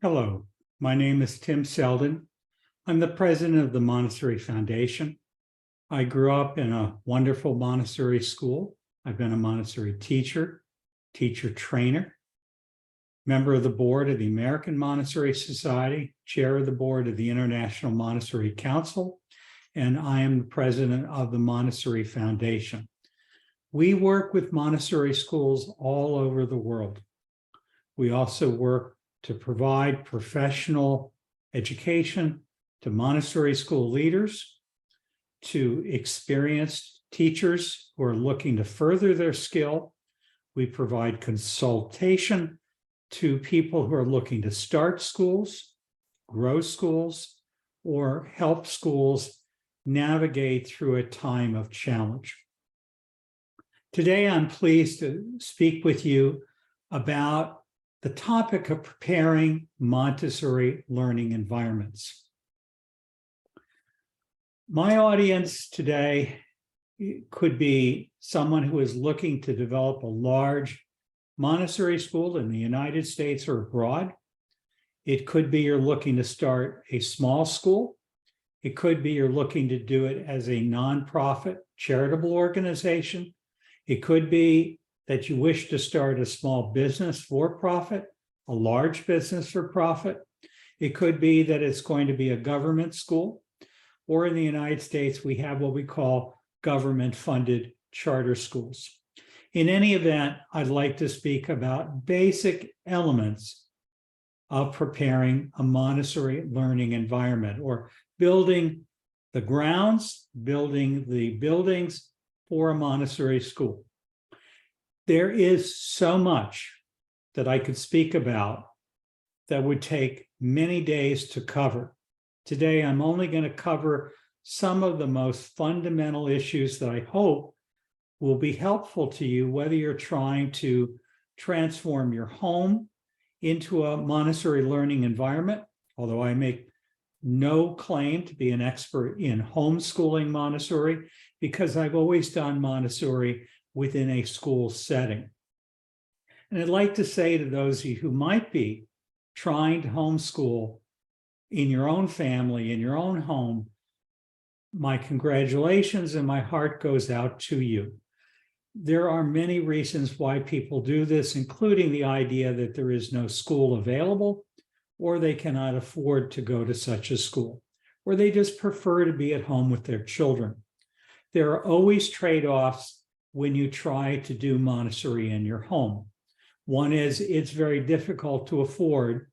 Hello, my name is Tim Seldin. I'm the president of the Monastery Foundation. I grew up in a wonderful Montessori school. I've been a Montessori teacher, teacher trainer, member of the board of the American Montessori Society, chair of the board of the International Montessori Council, and I am the president of the Montessori Foundation. We work with Montessori schools all over the world. We also work to provide professional education to Montessori school leaders, to experienced teachers who are looking to further their skill. We provide consultation to people who are looking to start schools, grow schools, or help schools navigate through a time of challenge. Today, I'm pleased to speak with you about the topic of preparing Montessori learning environments. My audience today could be someone who is looking to develop a large Montessori school in the United States or abroad. It could be you're looking to start a small school. It could be you're looking to do it as a nonprofit charitable organization. It could be that you wish to start a small business for profit, a large business for profit. It could be that it's going to be a government school, or in the United States, we have what we call government-funded charter schools. In any event, I'd like to speak about basic elements of preparing a Montessori learning environment, or building the grounds, building the buildings for a Montessori school. There is so much that I could speak about that would take many days to cover. Today, I'm only going to cover some of the most fundamental issues that I hope will be helpful to you, whether you're trying to transform your home into a Montessori learning environment, although I make no claim to be an expert in homeschooling Montessori, because I've always done Montessori within a school setting. And I'd like to say to those of you who might be trying to homeschool in your own family, in your own home, my congratulations and my heart goes out to you. There are many reasons why people do this, including the idea that there is no school available, or they cannot afford to go to such a school, or they just prefer to be at home with their children. There are always trade-offs when you try to do Montessori in your home. One is it's very difficult to afford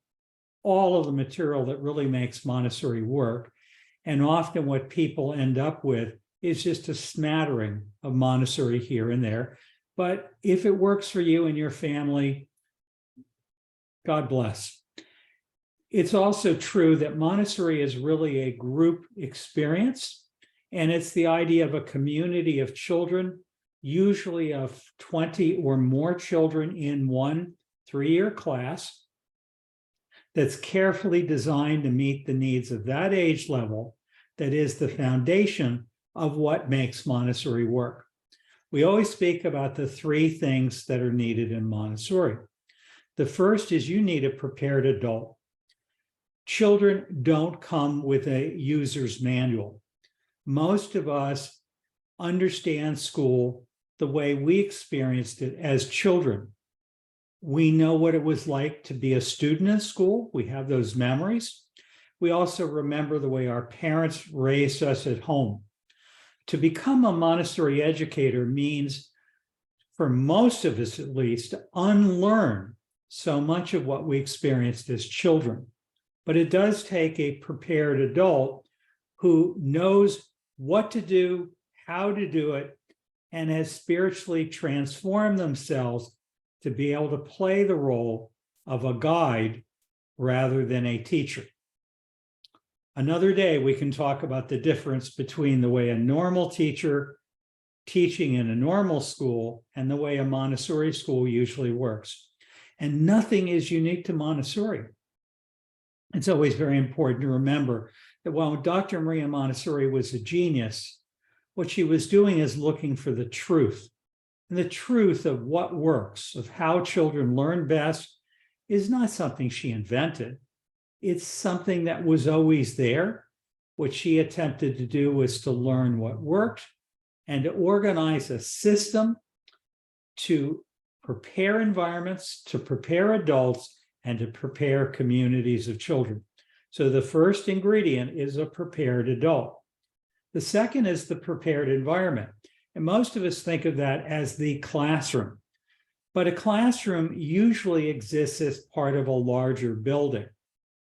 all of the material that really makes Montessori work. And often what people end up with is just a smattering of Montessori here and there. But if it works for you and your family, God bless. It's also true that Montessori is really a group experience, and it's the idea of a community of children, usually of 20 or more children in one 3-year class, that's carefully designed to meet the needs of that age level, that is the foundation of what makes Montessori work. We always speak about the 3 things that are needed in Montessori. The first is you need a prepared adult. Children don't come with a user's manual. Most of us understand school the way we experienced it as children. We know what it was like to be a student in school. We have those memories. We also remember the way our parents raised us at home. To become a Montessori educator means, for most of us at least, to unlearn so much of what we experienced as children. But it does take a prepared adult who knows what to do, how to do it, and has spiritually transformed themselves to be able to play the role of a guide rather than a teacher. Another day, we can talk about the difference between the way a normal teacher teaching in a normal school and the way a Montessori school usually works. And nothing is unique to Montessori. It's always very important to remember that while Dr. Maria Montessori was a genius, what she was doing is looking for the truth. And the truth of what works, of how children learn best, is not something she invented. It's something that was always there. What she attempted to do was to learn what worked and to organize a system to prepare environments, to prepare adults, and to prepare communities of children. So the first ingredient is a prepared adult. The second is the prepared environment. And most of us think of that as the classroom. But a classroom usually exists as part of a larger building.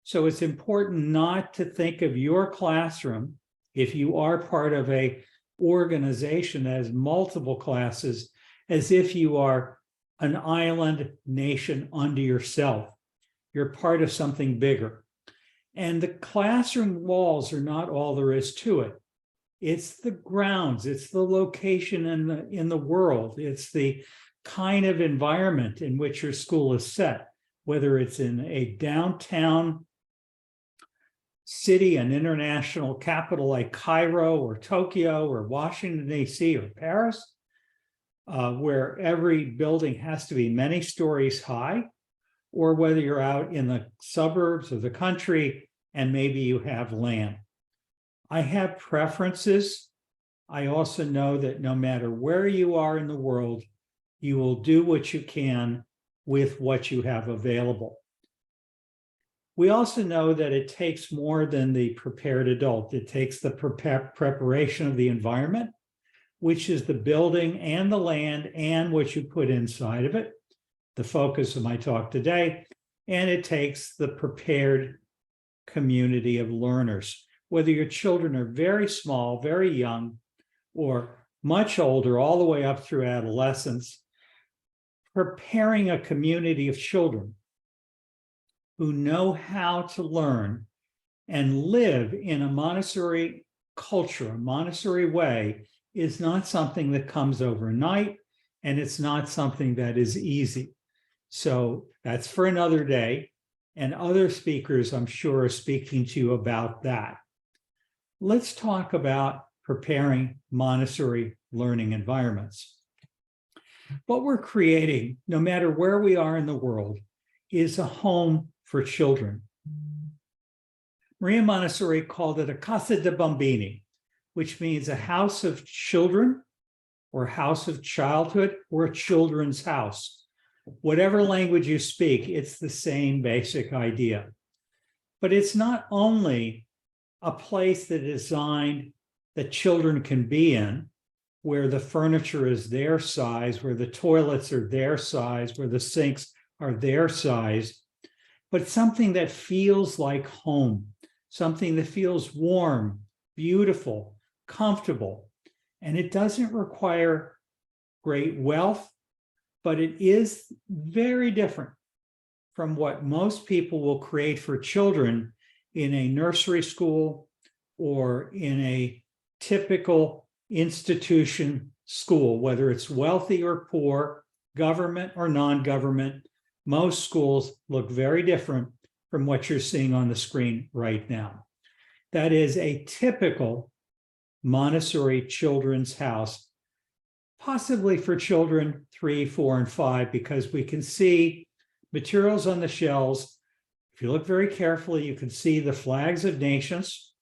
So it's important not to think of your classroom, if you are part of an organization that has multiple classes, as if you are an island nation unto yourself. You're part of something bigger. And the classroom walls are not all there is to it. It's the grounds, it's the location in the world, it's the kind of environment in which your school is set, whether it's in a downtown city, an international capital like Cairo or Tokyo or Washington, D.C. or Paris, where every building has to be many stories high, or whether you're out in the suburbs of the country and maybe you have land. I have preferences. I also know that no matter where you are in the world, you will do what you can with what you have available. We also know that it takes more than the prepared adult. It takes the preparation of the environment, which is the building and the land and what you put inside of it, the focus of my talk today, and it takes the prepared community of learners. Whether your children are very small, very young, or much older, all the way up through adolescence, preparing a community of children who know how to learn and live in a Montessori culture, a Montessori way, is not something that comes overnight, and it's not something that is easy. So that's for another day, and other speakers, I'm sure, are speaking to you about that. Let's talk about preparing Montessori learning environments. What we're creating, no matter where we are in the world, is a home for children. Maria Montessori called it a casa de bambini, which means a house of children or house of childhood or a children's house. Whatever language you speak, it's the same basic idea. But it's not only a place that is designed that children can be in, where the furniture is their size, where the toilets are their size, where the sinks are their size, but something that feels like home, something that feels warm, beautiful, comfortable. And it doesn't require great wealth, but it is very different from what most people will create for children in a nursery school or in a typical institution school, whether it's wealthy or poor, government or non-government. Most schools look very different from what you're seeing on the screen right now. That is a typical Montessori children's house, possibly for children 3, 4, and 5, because we can see materials on the shelves. If you look very carefully, you can see the flags of nations.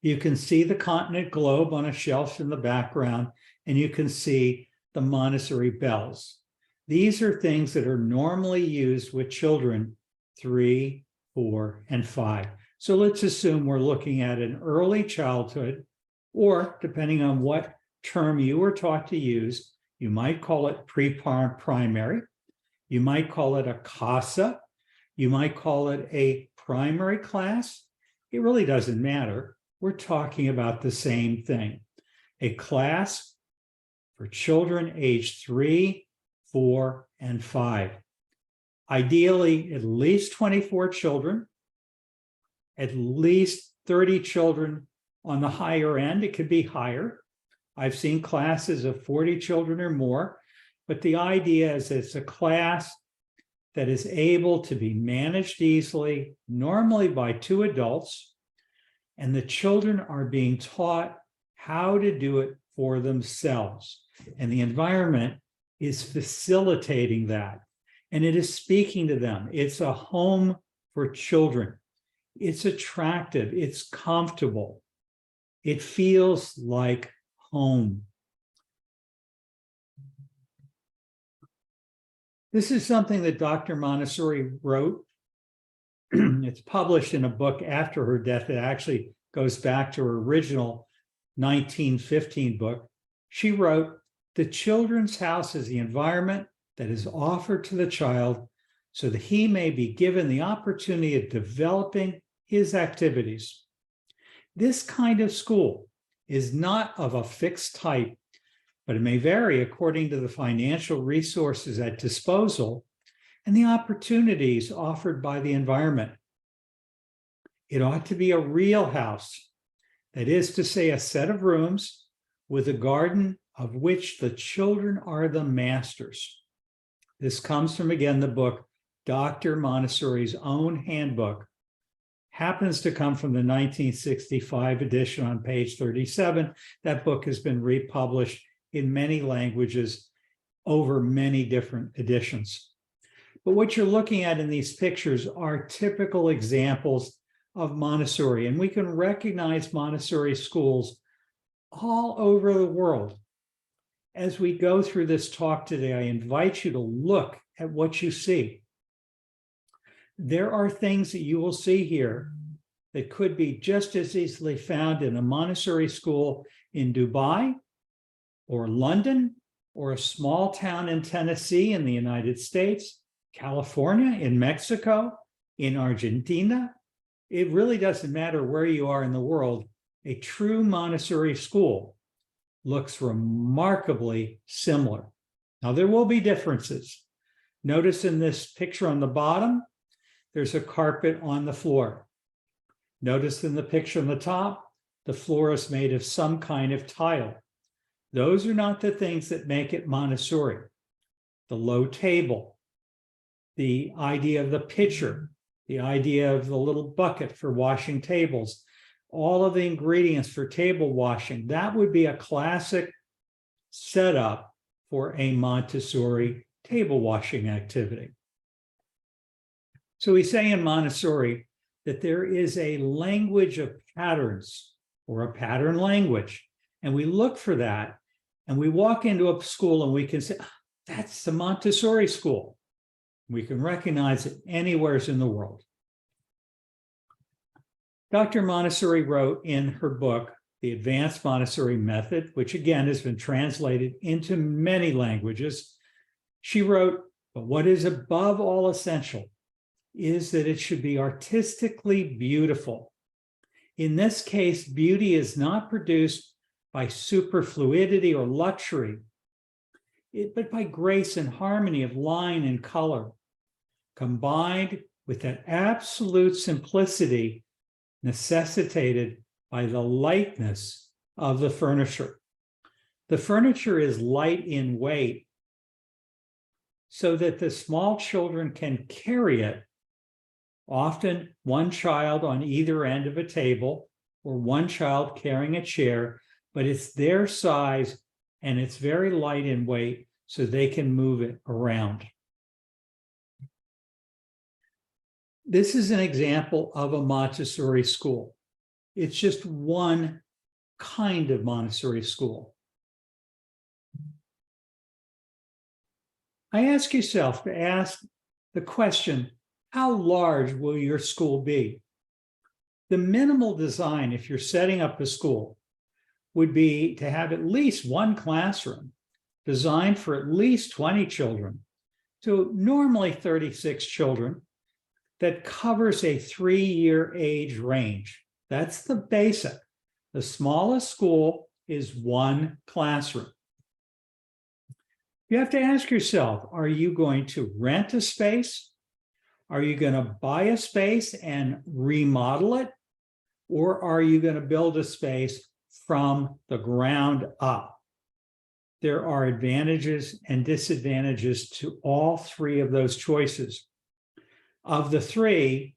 You can see the continent globe on a shelf in the background, and you can see the Montessori bells. These are things that are normally used with children 3, 4, and 5. So let's assume we're looking at an early childhood, or depending on what term you were taught to use, you might call it pre-primary, you might call it a CASA, you might call it a primary class. It really doesn't matter. We're talking about the same thing. A class for children aged 3, 4, and 5. Ideally, at least 24 children, at least 30 children on the higher end. It could be higher. I've seen classes of 40 children or more, but the idea is it's a class that is able to be managed easily, normally by 2 adults, and the children are being taught how to do it for themselves. And the environment is facilitating that. And it is speaking to them. It's a home for children. It's attractive, it's comfortable. It feels like home. This is something that Dr. Montessori wrote. It's published in a book after her death. It actually goes back to her original 1915 book. She wrote, "The children's house is the environment that is offered to the child so that he may be given the opportunity of developing his activities. This kind of school is not of a fixed type, but it may vary according to the financial resources at disposal and the opportunities offered by the environment. It ought to be a real house, that is to say, a set of rooms with a garden of which the children are the masters." This comes from, again, the book, Dr. Montessori's own handbook. Happens to come from the 1965 edition on page 37. That book has been republished in many languages over many different editions. But what you're looking at in these pictures are typical examples of Montessori, and we can recognize Montessori schools all over the world. As we go through this talk today, I invite you to look at what you see. There are things that you will see here that could be just as easily found in a Montessori school in Dubai or London or a small town in Tennessee in the United States, California, in Mexico, in Argentina. It really doesn't matter where you are in the world. A true Montessori school looks remarkably similar. Now, there will be differences. Notice in this picture on the bottom, there's a carpet on the floor. Notice in the picture on the top, the floor is made of some kind of tile. Those are not the things that make it Montessori. The low table, the idea of the pitcher, the idea of the little bucket for washing tables, all of the ingredients for table washing, that would be a classic setup for a Montessori table washing activity. So we say in Montessori that there is a language of patterns or a pattern language, and we look for that, and we walk into a school and we can say, that's the Montessori school. We can recognize it anywhere in the world. Dr. Montessori wrote in her book, The Advanced Montessori Method, which again has been translated into many languages. She wrote, but what is above all essential is that it should be artistically beautiful. In this case, beauty is not produced by superfluidity or luxury, but by grace and harmony of line and color, combined with that absolute simplicity necessitated by the lightness of the furniture. The furniture is light in weight so that the small children can carry it, often one child on either end of a table or one child carrying a chair, but it's their size and it's very light in weight so they can move it around. This is an example of a Montessori school. It's just one kind of Montessori school. I ask yourself to ask the question, how large will your school be? The minimal design, if you're setting up a school, would be to have at least one classroom designed for at least 20 children, to normally 36 children, that covers a 3-year age range. That's the basic. The smallest school is one classroom. You have to ask yourself, are you going to rent a space? Are you going to buy a space and remodel it? Or are you going to build a space from the ground up? There are advantages and disadvantages to all three of those choices. Of the three,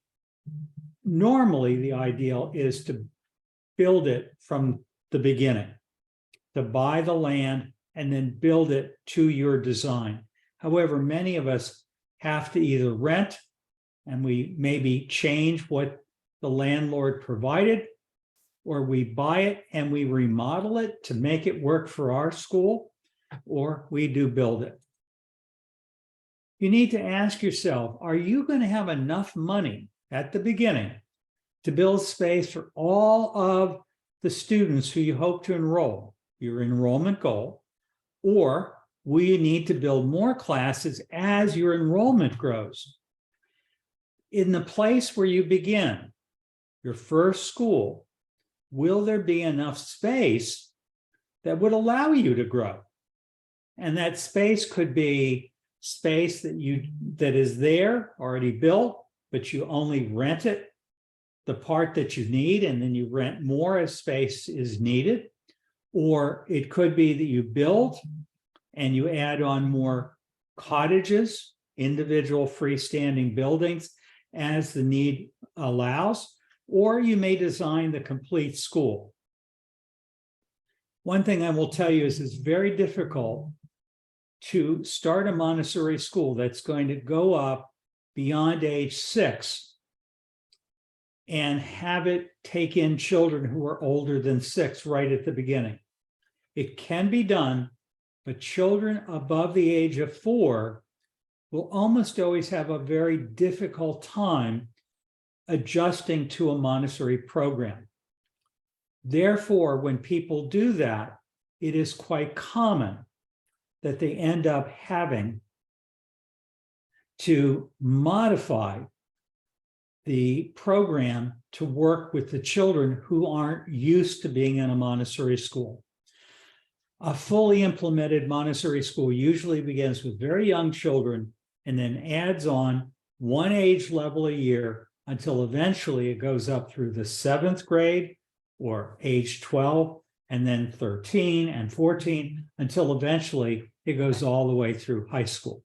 normally the ideal is to build it from the beginning, to buy the land and then build it to your design. However, many of us have to either rent and we maybe change what the landlord provided, or we buy it and we remodel it to make it work for our school, or we do build it. You need to ask yourself, are you going to have enough money at the beginning to build space for all of the students who you hope to enroll, your enrollment goal, or will you need to build more classes as your enrollment grows? In the place where you begin, your first school, will there be enough space that would allow you to grow? And that space could be space that is there, already built, but you only rent it, the part that you need, and then you rent more as space is needed. Or it could be that you build and you add on more cottages, individual freestanding buildings as the need allows, or you may design the complete school. One thing I will tell you is it's very difficult to start a Montessori school that's going to go up beyond age 6 and have it take in children who are older than 6 right at the beginning. It can be done, but children above the age of 4 will almost always have a very difficult time adjusting to a Montessori program. Therefore, when people do that, it is quite common that they end up having to modify the program to work with the children who aren't used to being in a Montessori school. A fully implemented Montessori school usually begins with very young children and then adds on one age level a year until eventually it goes up through the 7th grade or age 12, and then 13 and 14, until eventually it goes all the way through high school.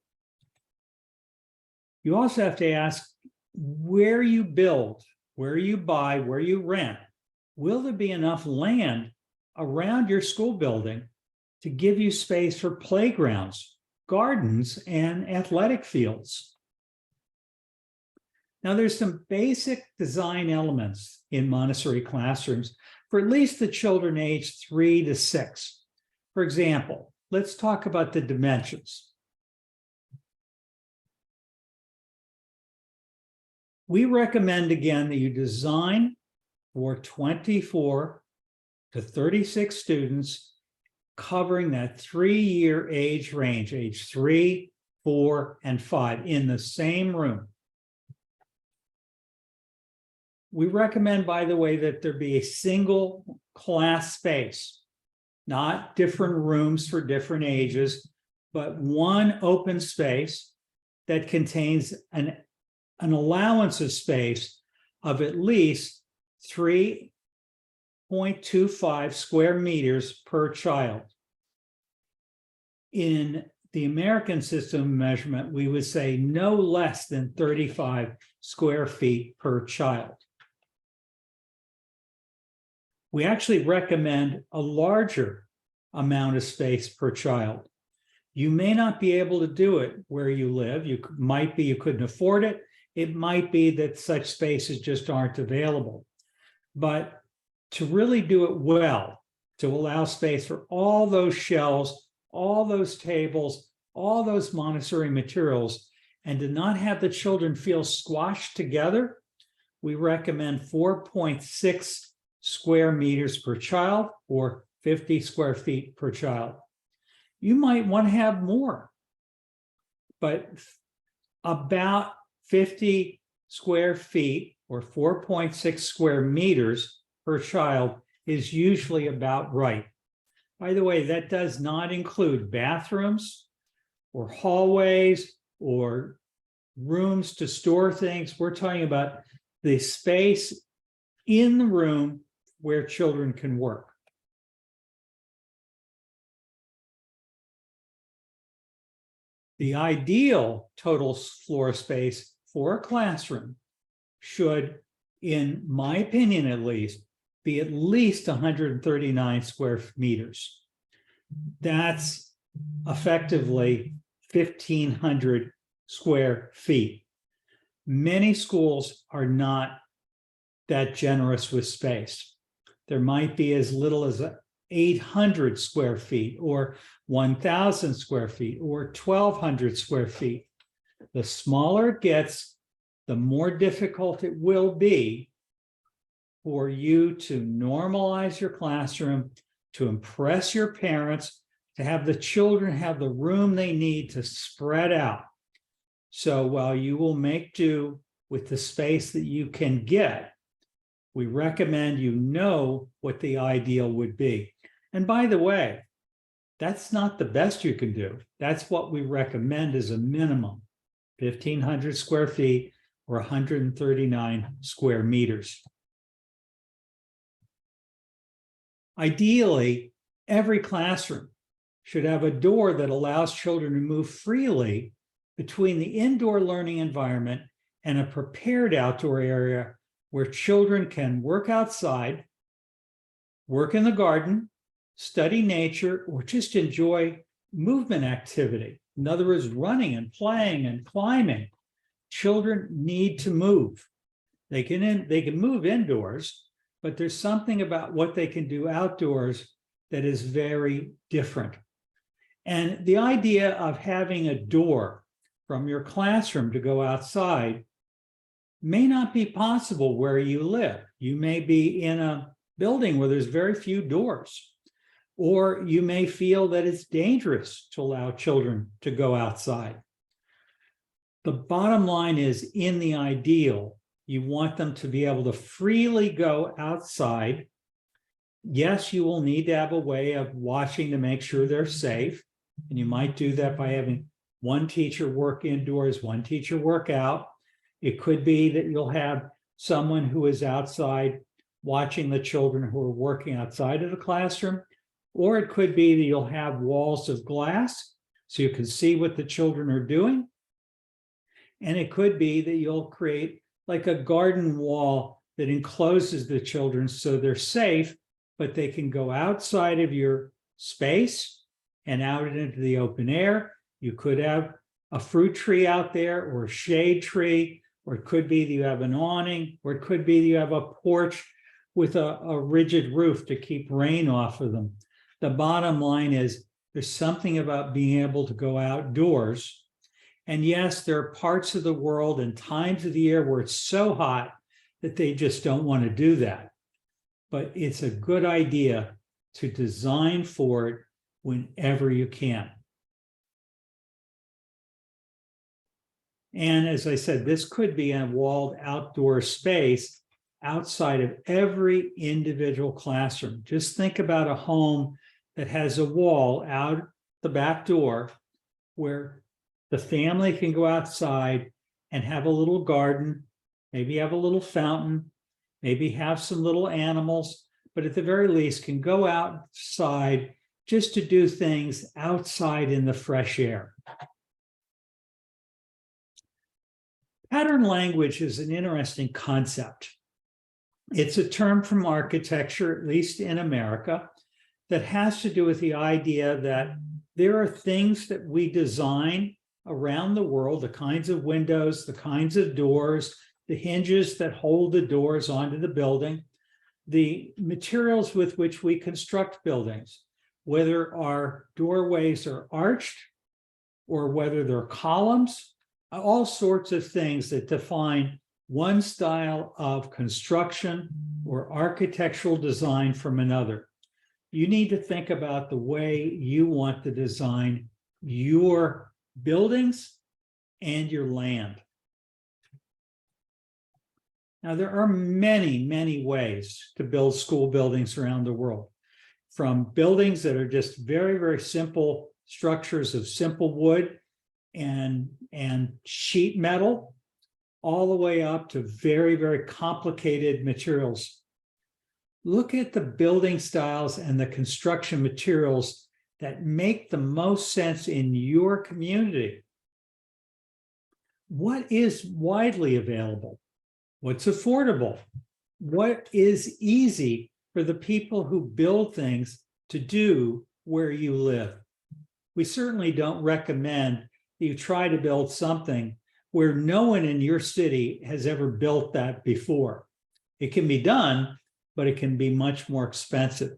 You also have to ask, where you build, where you buy, where you rent, will there be enough land around your school building to give you space for playgrounds, gardens, and athletic fields? Now, there's some basic design elements in Montessori classrooms for at least the children aged 3 to 6. For example, let's talk about the dimensions. We recommend, again, that you design for 24 to 36 students covering that 3-year age range, age 3, 4, and 5, in the same room. We recommend, by the way, that there be a single class space, not different rooms for different ages, but one open space that contains an allowance of space of at least 3.25 square meters per child. In the American system of measurement, we would say no less than 35 square feet per child. We actually recommend a larger amount of space per child. You may not be able to do it where you live. You couldn't afford it. It might be that such spaces just aren't available. But to really do it well, to allow space for all those shelves, all those tables, all those Montessori materials, and to not have the children feel squashed together, we recommend 4.6 square meters per child, or 50 square feet per child. You might want to have more, but about 50 square feet or 4.6 square meters per child is usually about right. By the way, that does not include bathrooms or hallways or rooms to store things. We're talking about the space in the room where children can work. The ideal total floor space for a classroom should, in my opinion at least 139 square meters. That's effectively 1,500 square feet. Many schools are not that generous with space. There might be as little as 800 square feet or 1,000 square feet or 1,200 square feet. The smaller it gets, the more difficult it will be for you to normalize your classroom, to impress your parents, to have the children have the room they need to spread out. So while you will make do with the space that you can get, we recommend you know what the ideal would be. And by the way, that's not the best you can do. That's what we recommend as a minimum, 1,500 square feet or 139 square meters. Ideally, every classroom should have a door that allows children to move freely between the indoor learning environment and a prepared outdoor area where children can work outside, work in the garden, study nature, or just enjoy movement activity. In other words, running and playing and climbing. Children need to move. They can move indoors, but there's something about what they can do outdoors that is very different. And the idea of having a door from your classroom to go outside may not be possible where you live. You may be in a building where there's very few doors, or you may feel that it's dangerous to allow children to go outside. The bottom line is, in the ideal, you want them to be able to freely go outside. Yes, you will need to have a way of watching to make sure they're safe. And you might do that by having one teacher work indoors, one teacher work out. It could be that you'll have someone who is outside watching the children who are working outside of the classroom, or it could be that you'll have walls of glass so you can see what the children are doing. And it could be that you'll create like a garden wall that encloses the children so they're safe, but they can go outside of your space and out into the open air. You could have a fruit tree out there or a shade tree, or it could be that you have an awning, or it could be that you have a porch with a rigid roof to keep rain off of them. The bottom line is there's something about being able to go outdoors. And yes, there are parts of the world and times of the year where it's so hot that they just don't want to do that. But it's a good idea to design for it whenever you can. And as I said, this could be a walled outdoor space outside of every individual classroom. Just think about a home that has a wall out the back door where the family can go outside and have a little garden, maybe have a little fountain, maybe have some little animals, but at the very least can go outside just to do things outside in the fresh air. Pattern language is an interesting concept. It's a term from architecture, at least in America, that has to do with the idea that there are things that we design around the world, the kinds of windows, the kinds of doors, the hinges that hold the doors onto the building, the materials with which we construct buildings, whether our doorways are arched or whether they're columns, all sorts of things that define one style of construction or architectural design from another. You need to think about the way you want to design your buildings and your land. Now, there are many, many ways to build school buildings around the world, from buildings that are just very, very simple structures of simple wood and sheet metal, all the way up to very, very complicated materials. Look at the building styles and the construction materials that make the most sense in your community. What is widely available? What's affordable? What is easy for the people who build things to do where you live? We certainly don't recommend that you try to build something where no one in your city has ever built that before. It can be done, but it can be much more expensive.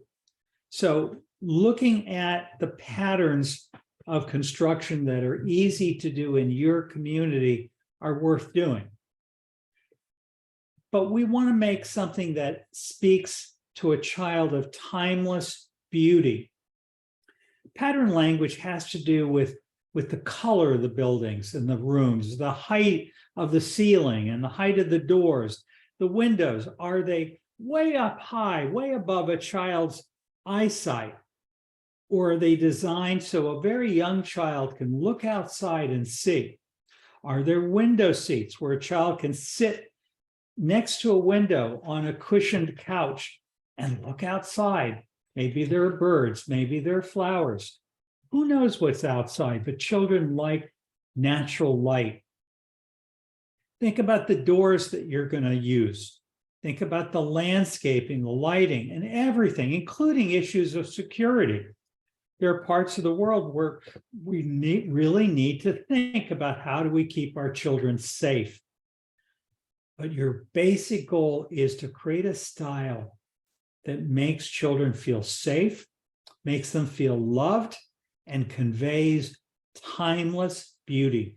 So looking at the patterns of construction that are easy to do in your community are worth doing. But we want to make something that speaks to a child of timeless beauty. Pattern language has to do with the color of the buildings and the rooms, the height of the ceiling and the height of the doors, the windows. Are they way up high, way above a child's eyesight? Or are they designed so a very young child can look outside and see? Are there window seats where a child can sit next to a window on a cushioned couch and look outside? Maybe there are birds, maybe there are flowers. Who knows what's outside, but children like natural light. Think about the doors that you're going to use. Think about the landscaping, the lighting, and everything, including issues of security. There are parts of the world where we really need to think about how do we keep our children safe. But your basic goal is to create a style that makes children feel safe, makes them feel loved, and conveys timeless beauty.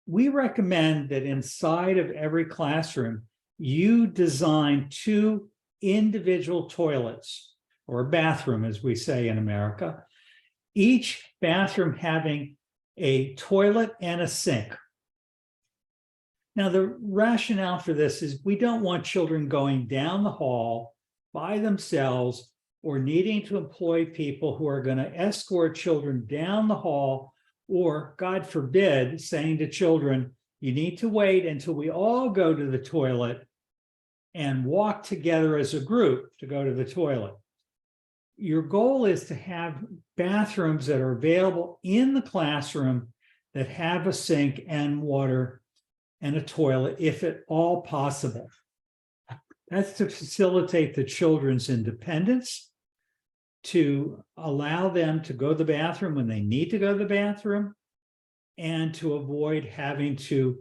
We recommend that inside of every classroom, you design 2 individual toilets, or a bathroom, as we say in America, each bathroom having a toilet and a sink. Now, the rationale for this is we don't want children going down the hall by themselves or needing to employ people who are going to escort children down the hall, or, God forbid, saying to children, you need to wait until we all go to the toilet and walk together as a group to go to the toilet. Your goal is to have bathrooms that are available in the classroom that have a sink and water and a toilet, if at all possible. That's to facilitate the children's independence, to allow them to go to the bathroom when they need to go to the bathroom, and to avoid having to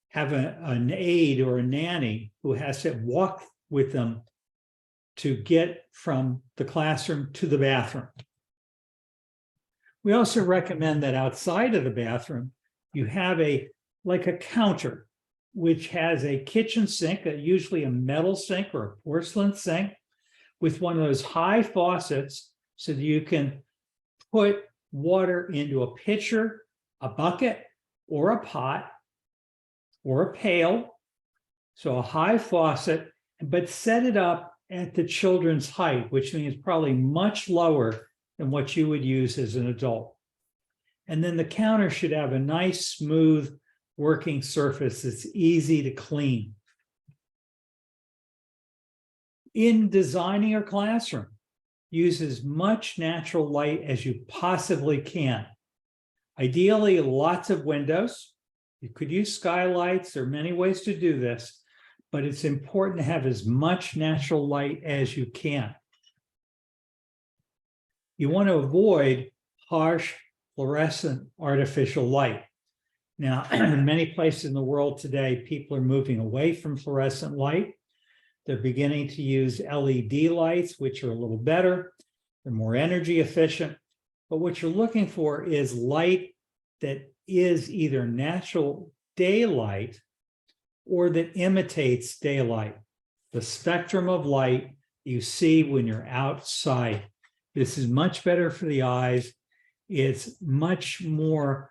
have an aide or a nanny who has to walk with them to get from the classroom to the bathroom. We also recommend that outside of the bathroom, you have like a counter, which has a kitchen sink, usually a metal sink or a porcelain sink, with one of those high faucets so that you can put water into a pitcher, a bucket, or a pot, or a pail. So a high faucet, but set it up at the children's height, which means probably much lower than what you would use as an adult. And then the counter should have a nice, smooth working surface that's easy to clean. In designing your classroom, use as much natural light as you possibly can. Ideally, lots of windows. You could use skylights. There are many ways to do this, but it's important to have as much natural light as you can. You want to avoid harsh fluorescent artificial light. Now, in many places in the world today, people are moving away from fluorescent light. They're beginning to use LED lights, which are a little better. They're more energy efficient. But what you're looking for is light that is either natural daylight or that imitates daylight. The spectrum of light you see when you're outside. This is much better for the eyes. It's much more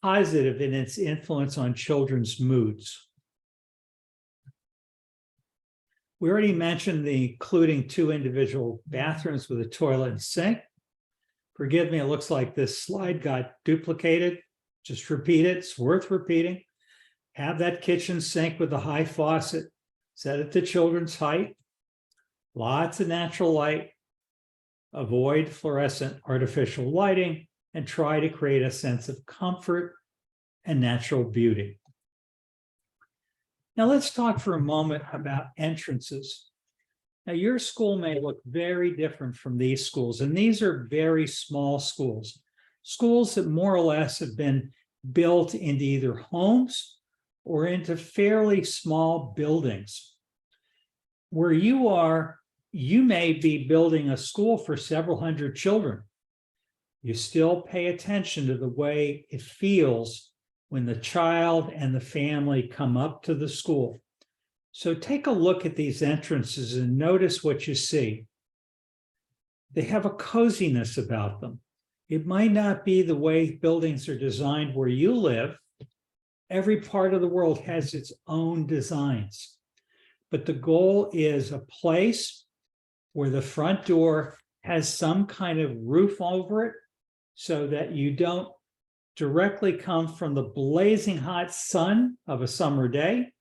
positive in its influence on children's moods. We already mentioned including 2 individual bathrooms with a toilet and sink. Forgive me, it looks like this slide got duplicated. Just repeat it, it's worth repeating. Have that kitchen sink with the high faucet, set it to children's height. Lots of natural light. Avoid fluorescent artificial lighting and try to create a sense of comfort and natural beauty. Now let's talk for a moment about entrances. Now, your school may look very different from these schools, and these are very small schools, schools that more or less have been built into either homes or into fairly small buildings. Where you are, you may be building a school for several hundred children. You still pay attention to the way it feels when the child and the family come up to the school. So take a look at these entrances and notice what you see. They have a coziness about them. It might not be the way buildings are designed where you live. Every part of the world has its own designs. But the goal is a place where the front door has some kind of roof over it so that you don't directly come from the blazing hot sun of a summer day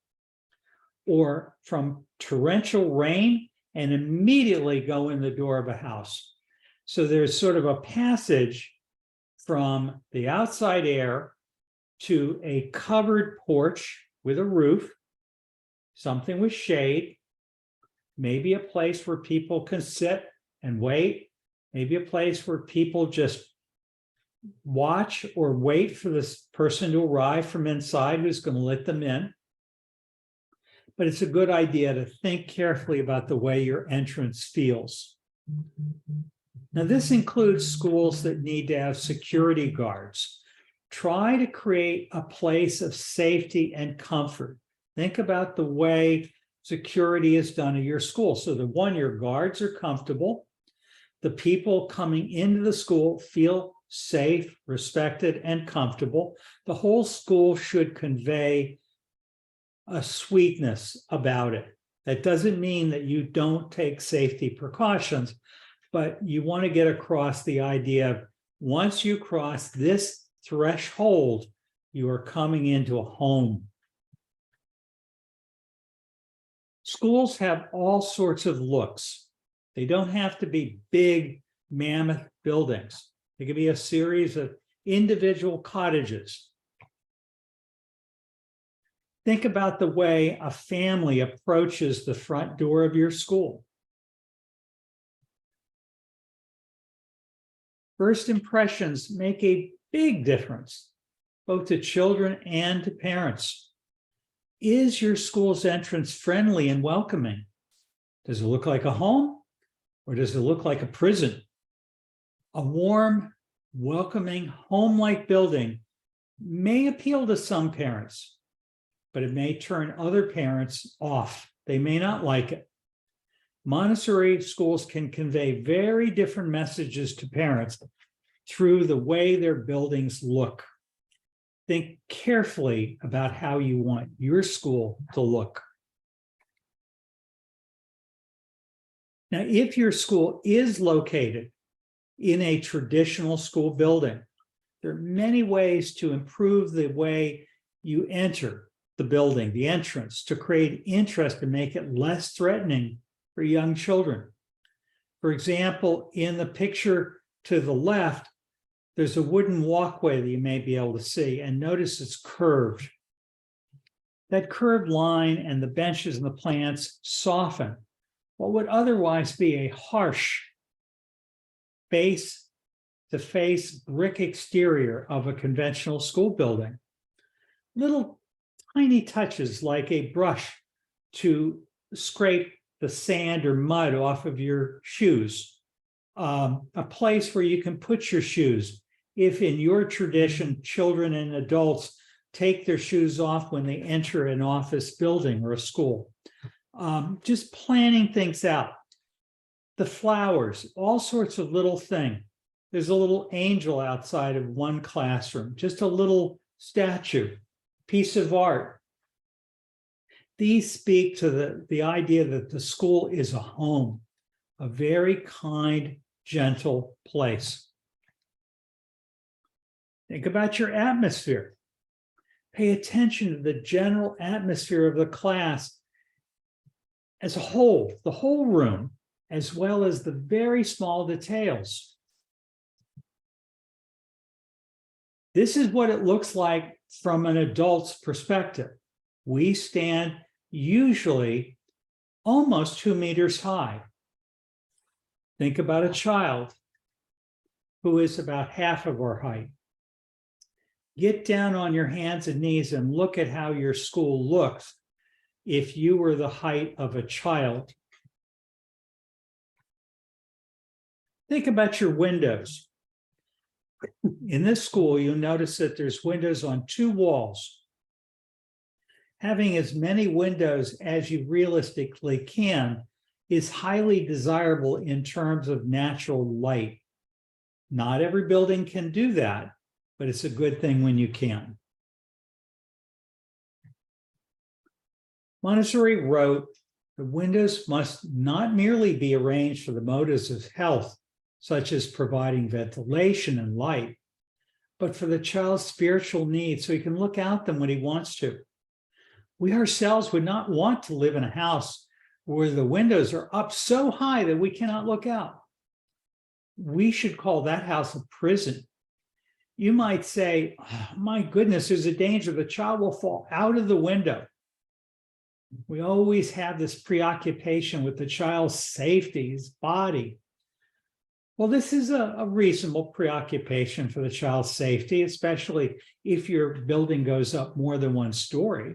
or from torrential rain and immediately go in the door of a house. So there's sort of a passage from the outside air to a covered porch with a roof, something with shade, maybe a place where people can sit and wait, maybe a place where people just watch or wait for this person to arrive from inside who's going to let them in. But it's a good idea to think carefully about the way your entrance feels. Now, this includes schools that need to have security guards. Try to create a place of safety and comfort. Think about the way security is done at your school. So that one, your guards are comfortable. The people coming into the school feel safe, respected, and comfortable. The whole school should convey a sweetness about it. That doesn't mean that you don't take safety precautions, but you want to get across the idea of once you cross this threshold, you are coming into a home. Schools have all sorts of looks. They don't have to be big, mammoth buildings. They could be a series of individual cottages. Think about the way a family approaches the front door of your school. First impressions make a big difference, both to children and to parents. Is your school's entrance friendly and welcoming? Does it look like a home or does it look like a prison? A warm, welcoming, home-like building may appeal to some parents, but it may turn other parents off. They may not like it. Montessori schools can convey very different messages to parents through the way their buildings look. Think carefully about how you want your school to look. Now, if your school is located in a traditional school building, there are many ways to improve the way you enter the building, the entrance, to create interest and make it less threatening for young children. For example, in the picture to the left, there's a wooden walkway that you may be able to see, and notice it's curved. That curved line and the benches and the plants soften what would otherwise be a harsh face-to-face brick exterior of a conventional school building. Little tiny touches like a brush to scrape the sand or mud off of your shoes, a place where you can put your shoes. If in your tradition, children and adults take their shoes off when they enter an office building or a school. Just planning things out. The flowers, all sorts of little things. There's a little angel outside of one classroom, just a little statue, piece of art. These speak to the idea that the school is a home, a very kind, gentle place. Think about your atmosphere. Pay attention to the general atmosphere of the class as a whole, the whole room, as well as the very small details. This is what it looks like from an adult's perspective. We stand usually almost 2 meters high. Think about a child who is about half of our height. Get down on your hands and knees and look at how your school looks if you were the height of a child. Think about your windows. In this school, you'll notice that there's windows on 2 walls. Having as many windows as you realistically can is highly desirable in terms of natural light. Not every building can do that, but it's a good thing when you can. Montessori wrote, the windows must not merely be arranged for the motives of health, such as providing ventilation and light, but for the child's spiritual needs so he can look out them when he wants to. We ourselves would not want to live in a house where the windows are up so high that we cannot look out. We should call that house a prison. You might say, oh, my goodness, there's a danger the child will fall out of the window. We always have this preoccupation with the child's safety, his body. Well, this is a reasonable preoccupation for the child's safety, especially if your building goes up more than 1 story.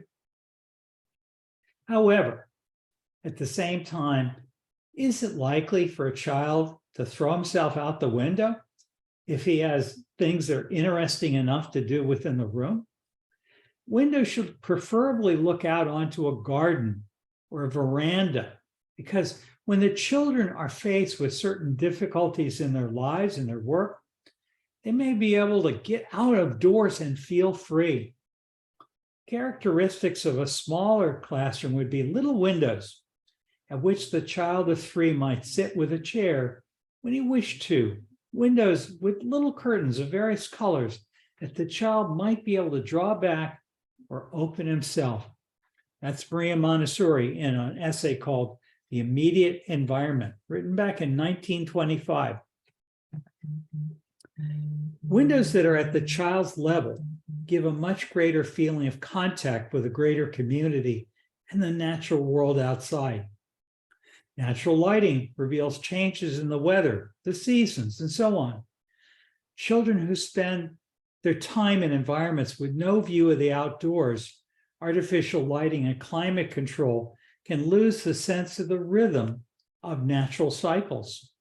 However, at the same time, is it likely for a child to throw himself out the window if he has things that are interesting enough to do within the room? Windows should preferably look out onto a garden or a veranda, because when the children are faced with certain difficulties in their lives and their work, they may be able to get out of doors and feel free. Characteristics of a smaller classroom would be little windows at which the child of 3 might sit with a chair when he wished to, windows with little curtains of various colors that the child might be able to draw back or open himself. That's Maria Montessori in an essay called The Immediate Environment, written back in 1925. Windows that are at the child's level give a much greater feeling of contact with a greater community and the natural world outside. Natural lighting reveals changes in the weather, the seasons, and so on. Children who spend their time in environments with no view of the outdoors, artificial lighting and climate control can lose the sense of the rhythm of natural cycles.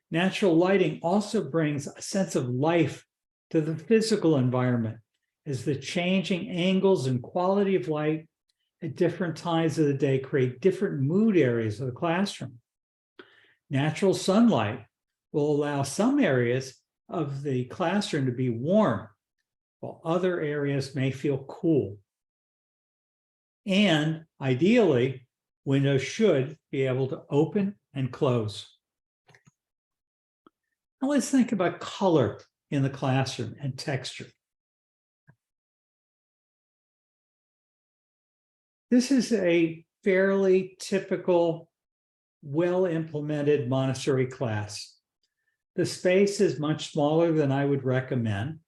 Natural lighting also brings a sense of life to the physical environment as the changing angles and quality of light at different times of the day create different mood areas of the classroom. Natural sunlight will allow some areas of the classroom to be warm, while other areas may feel cool. And ideally, windows should be able to open and close. Now let's think about color in the classroom and texture. This is a fairly typical, well-implemented Montessori class. The space is much smaller than I would recommend,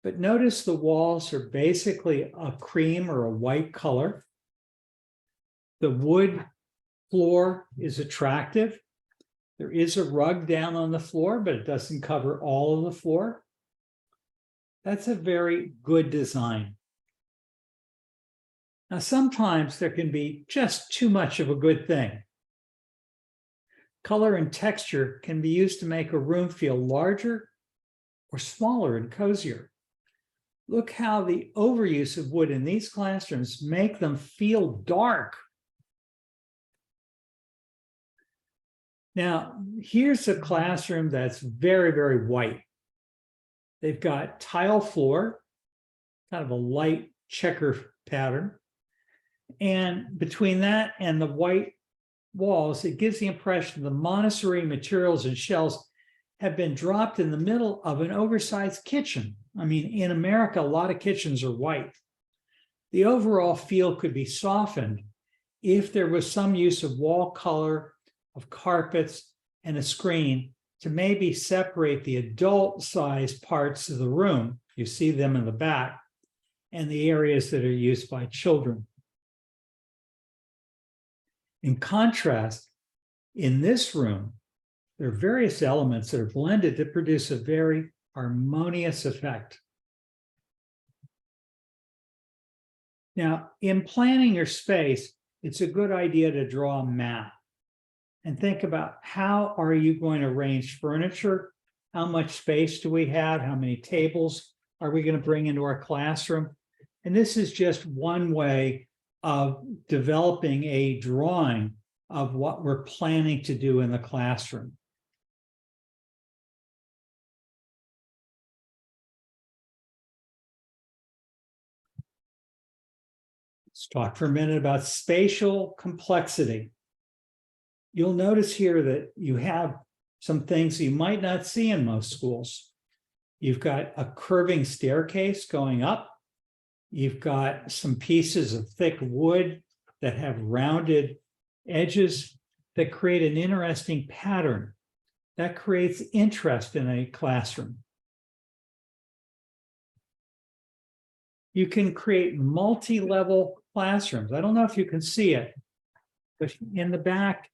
but notice the walls are basically a cream or a white color. The wood floor is attractive. There is a rug down on the floor, but it doesn't cover all of the floor. That's a very good design. Now, sometimes there can be just too much of a good thing. Color and texture can be used to make a room feel larger or smaller and cozier. Look how the overuse of wood in these classrooms make them feel dark. Now, here's a classroom that's very, very white. They've got tile floor, kind of a light checker pattern. And between that and the white walls, it gives the impression the Montessori materials and shelves have been dropped in the middle of an oversized kitchen. I mean, in America, a lot of kitchens are white. The overall feel could be softened if there was some use of wall color, of carpets, and a screen to maybe separate the adult-sized parts of the room, you see them in the back, and the areas that are used by children. In contrast, in this room, there are various elements that are blended to produce a very harmonious effect. Now, in planning your space, it's a good idea to draw a map and think about how are you going to arrange furniture? How much space do we have? How many tables are we going to bring into our classroom? And this is just one way of developing a drawing of what we're planning to do in the classroom. Let's talk for a minute about spatial complexity. You'll notice here that you have some things you might not see in most schools. You've got a curving staircase going up. You've got some pieces of thick wood that have rounded edges that create an interesting pattern. That creates interest in a classroom. You can create multi-level classrooms. I don't know if you can see it, but in the back,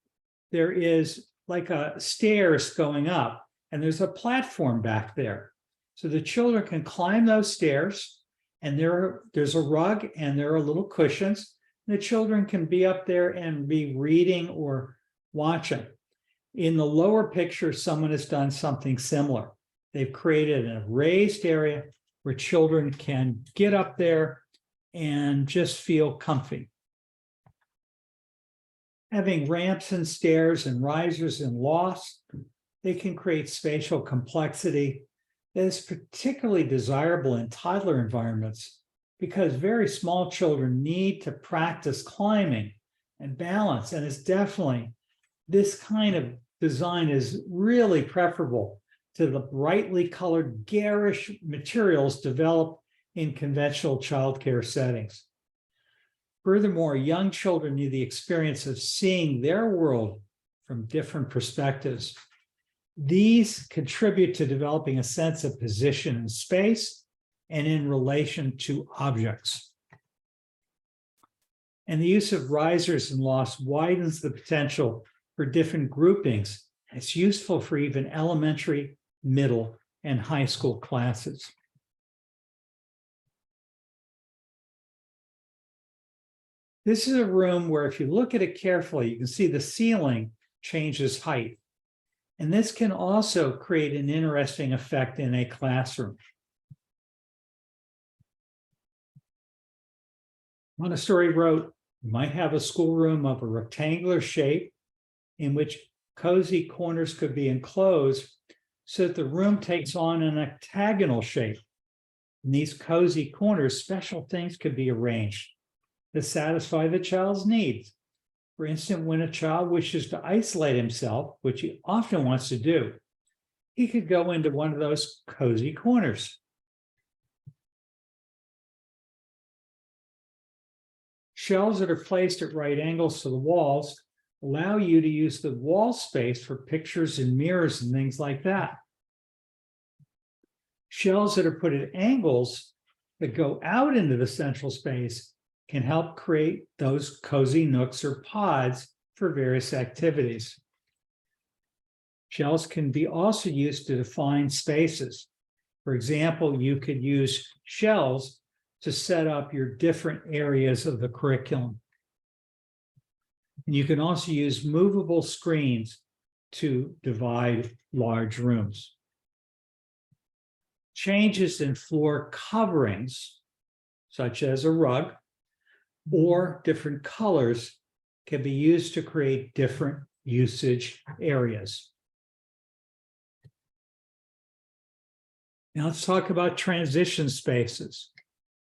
there is like a stairs going up, and there's a platform back there. So the children can climb those stairs, and there's a rug and there are little cushions. The children can be up there and be reading or watching. In the lower picture, someone has done something similar. They've created a raised area where children can get up there and just feel comfy. Having ramps and stairs and risers and lofts, they can create spatial complexity that is particularly desirable in toddler environments because very small children need to practice climbing and balance. And it's definitely, this kind of design is really preferable to the brightly colored garish materials developed in conventional childcare settings. Furthermore, young children need the experience of seeing their world from different perspectives. These contribute to developing a sense of position in space and in relation to objects. And the use of risers and lofts widens the potential for different groupings. It's useful for even elementary, middle, and high school classes. This is a room where if you look at it carefully, you can see the ceiling changes height. And this can also create an interesting effect in a classroom. Montessori wrote, you might have a schoolroom of a rectangular shape in which cozy corners could be enclosed so that the room takes on an octagonal shape. In these cozy corners, special things could be arranged to satisfy the child's needs. For instance, when a child wishes to isolate himself, which he often wants to do, he could go into one of those cozy corners. Shelves that are placed at right angles to the walls allow you to use the wall space for pictures and mirrors and things like that. Shelves that are put at angles that go out into the central space can help create those cozy nooks or pods for various activities. Shelves can be also used to define spaces. For example, you could use shelves to set up your different areas of the curriculum. And you can also use movable screens to divide large rooms. Changes in floor coverings, such as a rug, or different colors can be used to create different usage areas. Now let's talk about transition spaces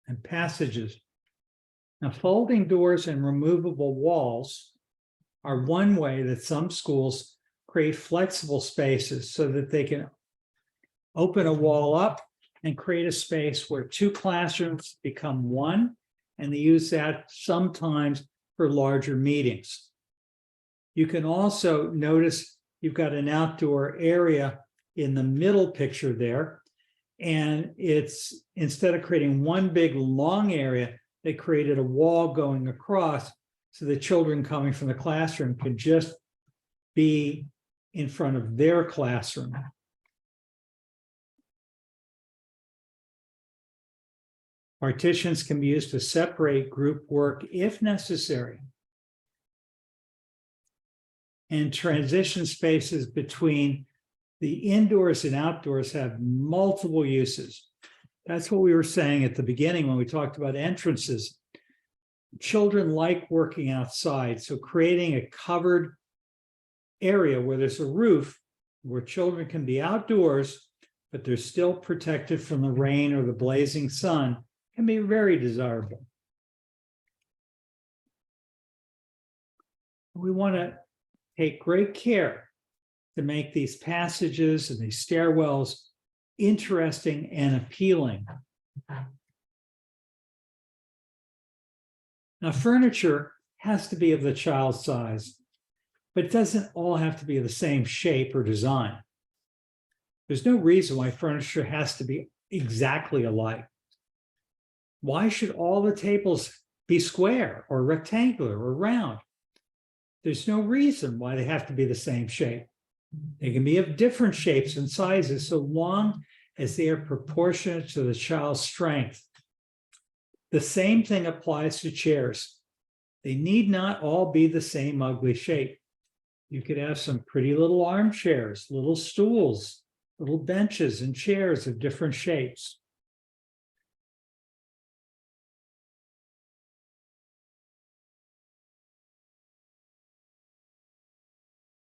and passages. Now, folding doors and removable walls are one way that some schools create flexible spaces so that they can open a wall up and create a space where two classrooms become one, and they use that sometimes for larger meetings. You can also notice you've got an outdoor area in the middle picture there, and it's, instead of creating one big long area, they created a wall going across so the children coming from the classroom can just be in front of their classroom. Partitions can be used to separate group work if necessary. And transition spaces between the indoors and outdoors have multiple uses. That's what we were saying at the beginning when we talked about entrances. Children like working outside, so creating a covered area where there's a roof where children can be outdoors, but they're still protected from the rain or the blazing sun can be very desirable. We want to take great care to make these passages and these stairwells interesting and appealing. Now, furniture has to be of the child's size, but it doesn't all have to be the same shape or design. There's no reason why furniture has to be exactly alike. Why should all the tables be square or rectangular or round? There's no reason why they have to be the same shape. They can be of different shapes and sizes so long as they are proportionate to the child's strength. The same thing applies to chairs. They need not all be the same ugly shape. You could have some pretty little armchairs, little stools, little benches and chairs of different shapes.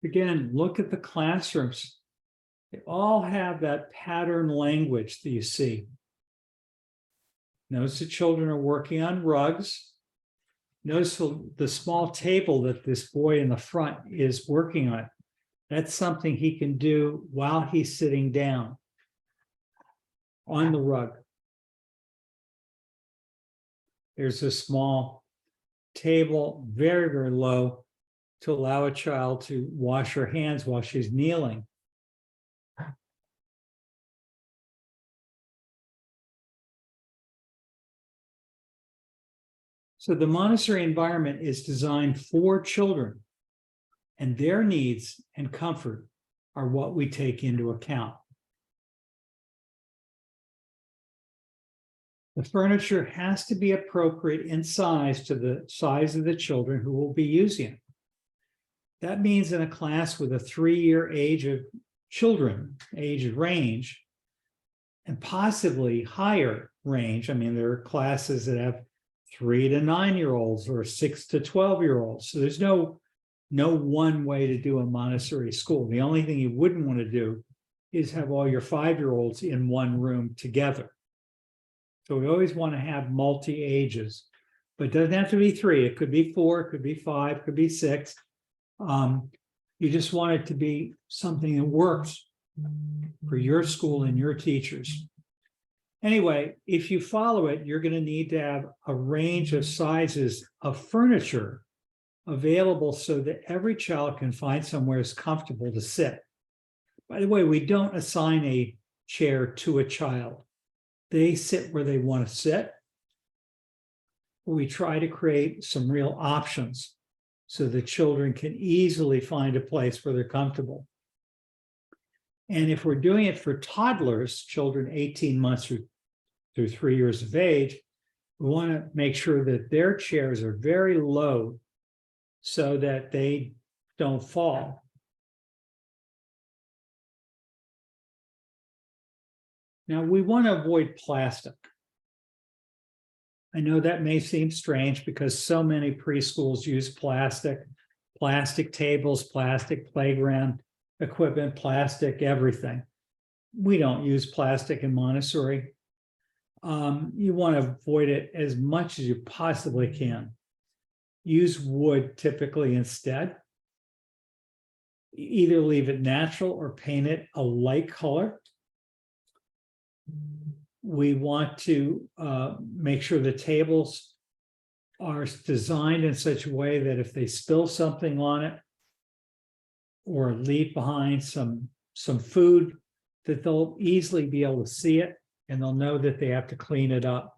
Again, look at the classrooms. They all have that pattern language that you see. Notice the children are working on rugs. Notice the small table that this boy in the front is working on. That's something he can do while he's sitting down on the rug. There's a small table, very, very low, to allow a child to wash her hands while she's kneeling. So the Montessori environment is designed for children, and their needs and comfort are what we take into account. The furniture has to be appropriate in size to the size of the children who will be using it. That means in a class with a 3-year age of children, age range, and possibly higher range. I mean, there are classes that have 3 to 9-year-olds or 6 to 12-year-olds. So there's no one way to do a Montessori school. The only thing you wouldn't want to do is have all your 5-year-olds in one room together. So we always want to have multi-ages, but it doesn't have to be 3. It could be 4, it could be 5, it could be 6. You just want it to be something that works for your school and your teachers. Anyway, if you follow it, you're going to need to have a range of sizes of furniture available so that every child can find somewhere that's comfortable to sit. By the way, we don't assign a chair to a child. They sit where they want to sit. We try to create some real options so the children can easily find a place where they're comfortable. And if we're doing it for toddlers, children 18 months through 3 years of age, we want to make sure that their chairs are very low so that they don't fall. Now, we want to avoid plastic. I know that may seem strange because so many preschools use plastic tables, plastic playground equipment, plastic everything. We don't use plastic in Montessori. You want to avoid it as much as you possibly can. Use wood typically instead. Either leave it natural or paint it a light color. We want to make sure the tables are designed in such a way that if they spill something on it or leave behind some food, that they'll easily be able to see it and they'll know that they have to clean it up.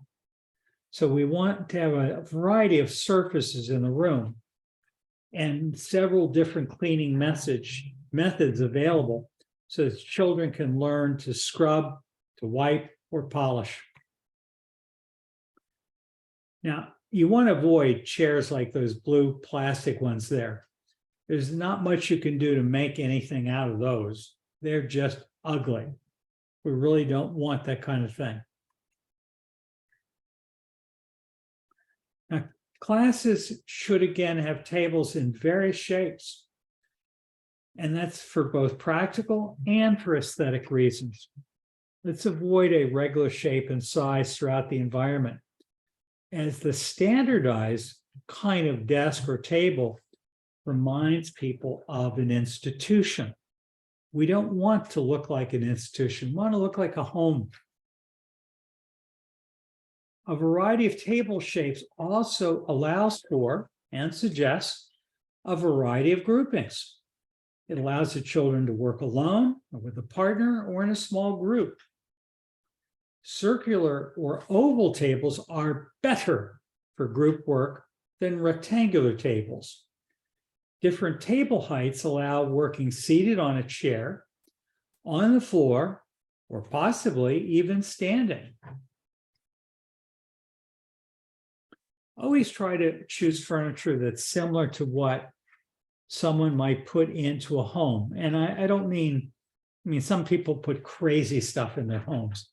So we want to have a variety of surfaces in the room and several different cleaning methods available so that children can learn to scrub, to wipe, or polish. Now, you want to avoid chairs like those blue plastic ones there. There's not much you can do to make anything out of those. They're just ugly. We really don't want that kind of thing. Now, classes should again have tables in various shapes. And that's for both practical and for aesthetic reasons. Let's avoid a regular shape and size throughout the environment, as the standardized kind of desk or table reminds people of an institution. We don't want to look like an institution. We want to look like a home. A variety of table shapes also allows for and suggests a variety of groupings. It allows the children to work alone or with a partner or in a small group. Circular or oval tables are better for group work than rectangular tables. Different table heights allow working seated on a chair, on the floor, or possibly even standing. Always try to choose furniture that's similar to what someone might put into a home. And I don't mean, some people put crazy stuff in their homes.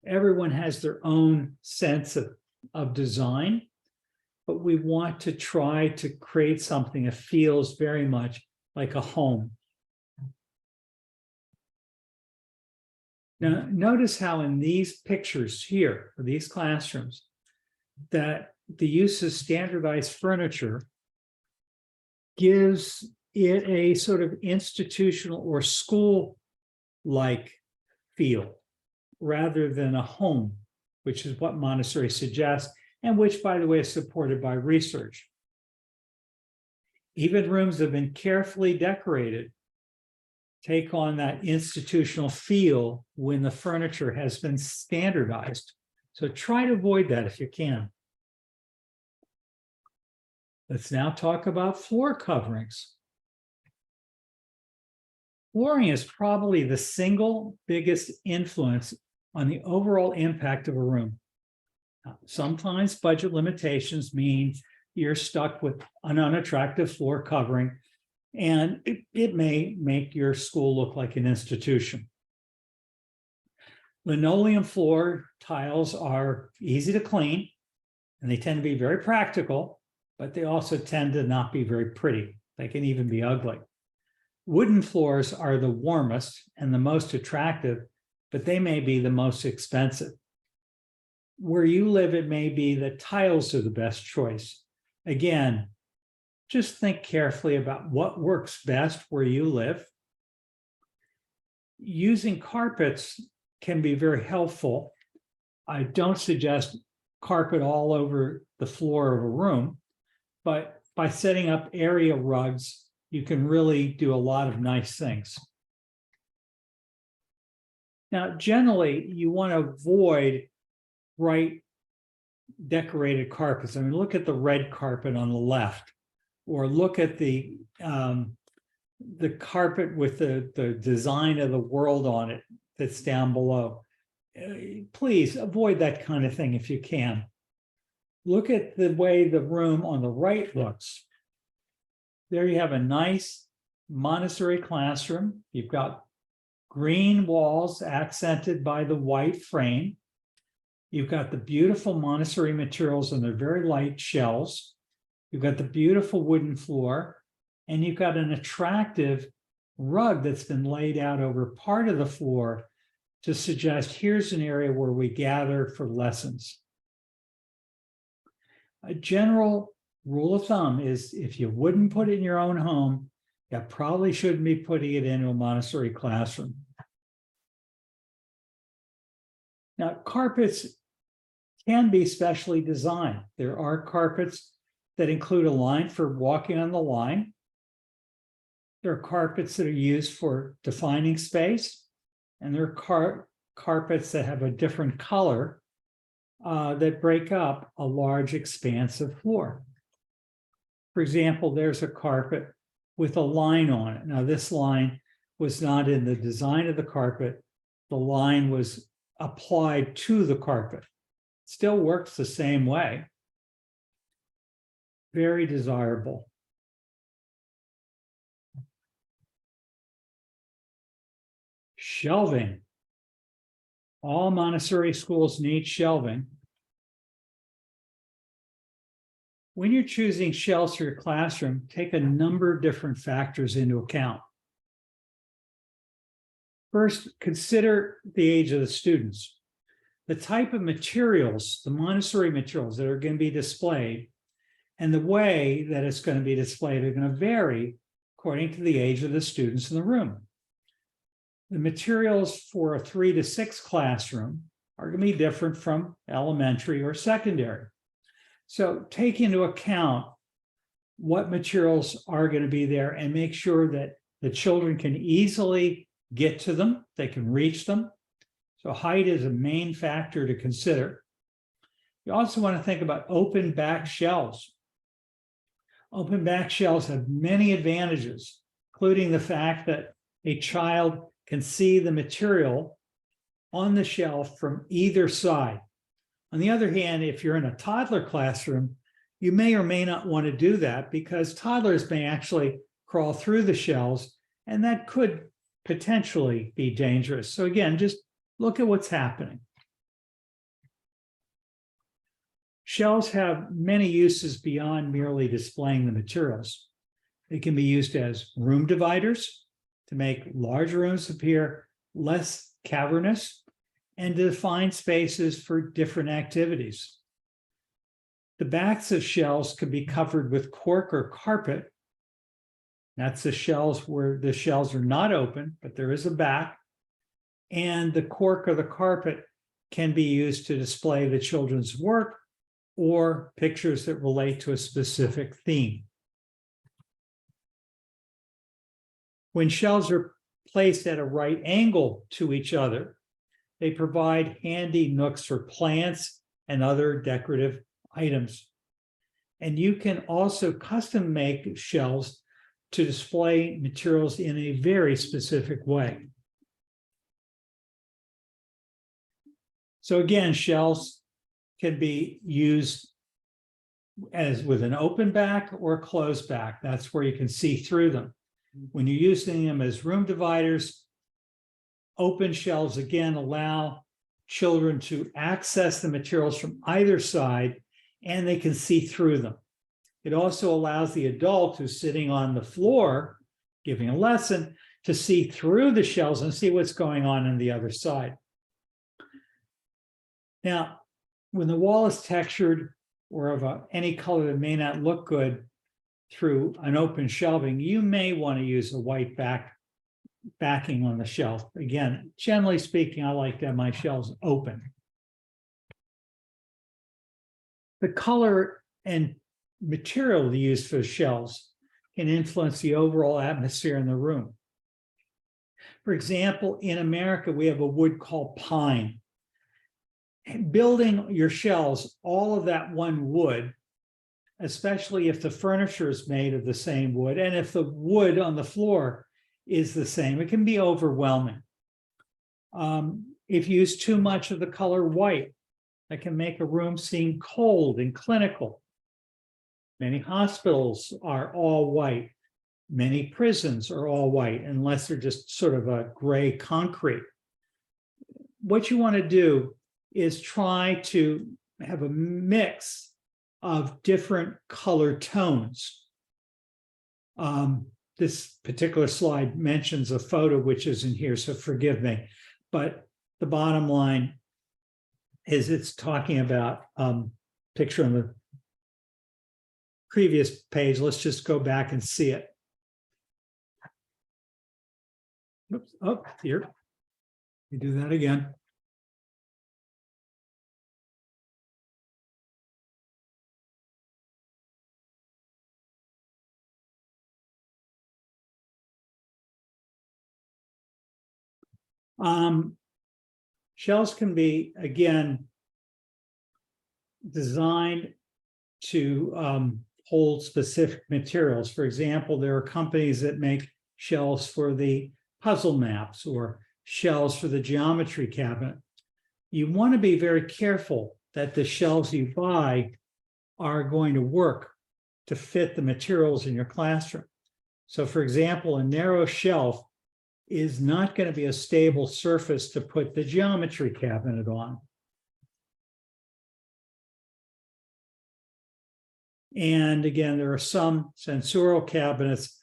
Everyone has their own sense of design, but we want to try to create something that feels very much like a home. Now, notice how in these pictures here, for these classrooms, that the use of standardized furniture gives it a sort of institutional or school-like feel, rather than a home, which is what Montessori suggests, and which, by the way, is supported by research. Even rooms that have been carefully decorated take on that institutional feel when the furniture has been standardized. So try to avoid that if you can. Let's now talk about floor coverings. Flooring is probably the single biggest influence on the overall impact of a room. Sometimes budget limitations mean you're stuck with an unattractive floor covering, and it may make your school look like an institution. Linoleum floor tiles are easy to clean, and they tend to be very practical, but they also tend to not be very pretty. They can even be ugly. Wooden floors are the warmest and the most attractive, but they may be the most expensive. Where you live, it may be that tiles are the best choice. Again, just think carefully about what works best where you live. Using carpets can be very helpful. I don't suggest carpet all over the floor of a room, but by setting up area rugs, you can really do a lot of nice things. Now, generally, you want to avoid bright decorated carpets. I mean, look at the red carpet on the left, or look at the carpet with the design of the world on it that's down below. Please avoid that kind of thing if you can. Look at the way the room on the right looks. There you have a nice Montessori classroom. You've got green walls accented by the white frame. You've got the beautiful Montessori materials and their very light shelves. You've got the beautiful wooden floor, and you've got an attractive rug that's been laid out over part of the floor to suggest here's an area where we gather for lessons. A general rule of thumb is if you wouldn't put it in your own home, you probably shouldn't be putting it into a Montessori classroom. Now, carpets can be specially designed. There are carpets that include a line for walking on the line. There are carpets that are used for defining space, and there are carpets that have a different color that break up a large expanse of floor. For example, there's a carpet with a line on it. Now, this line was not in the design of the carpet. The line was applied to the carpet. Still works the same way. Very desirable. Shelving. All Montessori schools need shelving. When you're choosing shelves for your classroom, take a number of different factors into account. First, consider the age of the students. The type of materials, the Montessori materials that are going to be displayed, and the way that it's going to be displayed are going to vary according to the age of the students in the room. The materials for a 3 to 6 classroom are going to be different from elementary or secondary. So take into account what materials are going to be there and make sure that the children can easily get to them, they can reach them. So height is a main factor to consider. You also want to think about open back shelves. Open back shelves have many advantages, including the fact that a child can see the material on the shelf from either side. On the other hand, if you're in a toddler classroom, you may or may not want to do that because toddlers may actually crawl through the shelves, and that could potentially be dangerous. So again, just look at what's happening. Shelves have many uses beyond merely displaying the materials. They can be used as room dividers to make large rooms appear less cavernous and to define spaces for different activities. The backs of shelves could be covered with cork or carpet. That's the shelves where the shelves are not open, but there is a back. And the cork or the carpet can be used to display the children's work or pictures that relate to a specific theme. When shelves are placed at a right angle to each other, they provide handy nooks for plants and other decorative items. And you can also custom make shelves to display materials in a very specific way. So again, shelves can be used as with an open back or a closed back. That's where you can see through them. When you're using them as room dividers, open shelves again allow children to access the materials from either side, and they can see through them. It also allows the adult who's sitting on the floor giving a lesson to see through the shelves and see what's going on the other side. Now, when the wall is textured or of any color that may not look good through an open shelving, you may want to use a white backing on the shelf. Again, generally speaking, I like to have my shelves open. The color and material used for the shelves can influence the overall atmosphere in the room. For example, in America, we have a wood called pine. Building your shelves, all of that one wood, especially if the furniture is made of the same wood, and if the wood on the floor is the same, it can be overwhelming. If you use too much of the color white, that can make a room seem cold and clinical. Many hospitals are all white. Many prisons are all white, unless they're just sort of a gray concrete. What you want to do is try to have a mix of different color tones. This particular slide mentions a photo which isn't here, so forgive me. But the bottom line is it's talking about picture on the previous page. Let's just go back and see it. Oops, oh, here. We do that again. Shelves can be, again, designed to hold specific materials. For example, there are companies that make shelves for the puzzle maps or shelves for the geometry cabinet. You want to be very careful that the shelves you buy are going to work to fit the materials in your classroom. So for example, a narrow shelf is not going to be a stable surface to put the geometry cabinet on. And again, there are some sensorial cabinets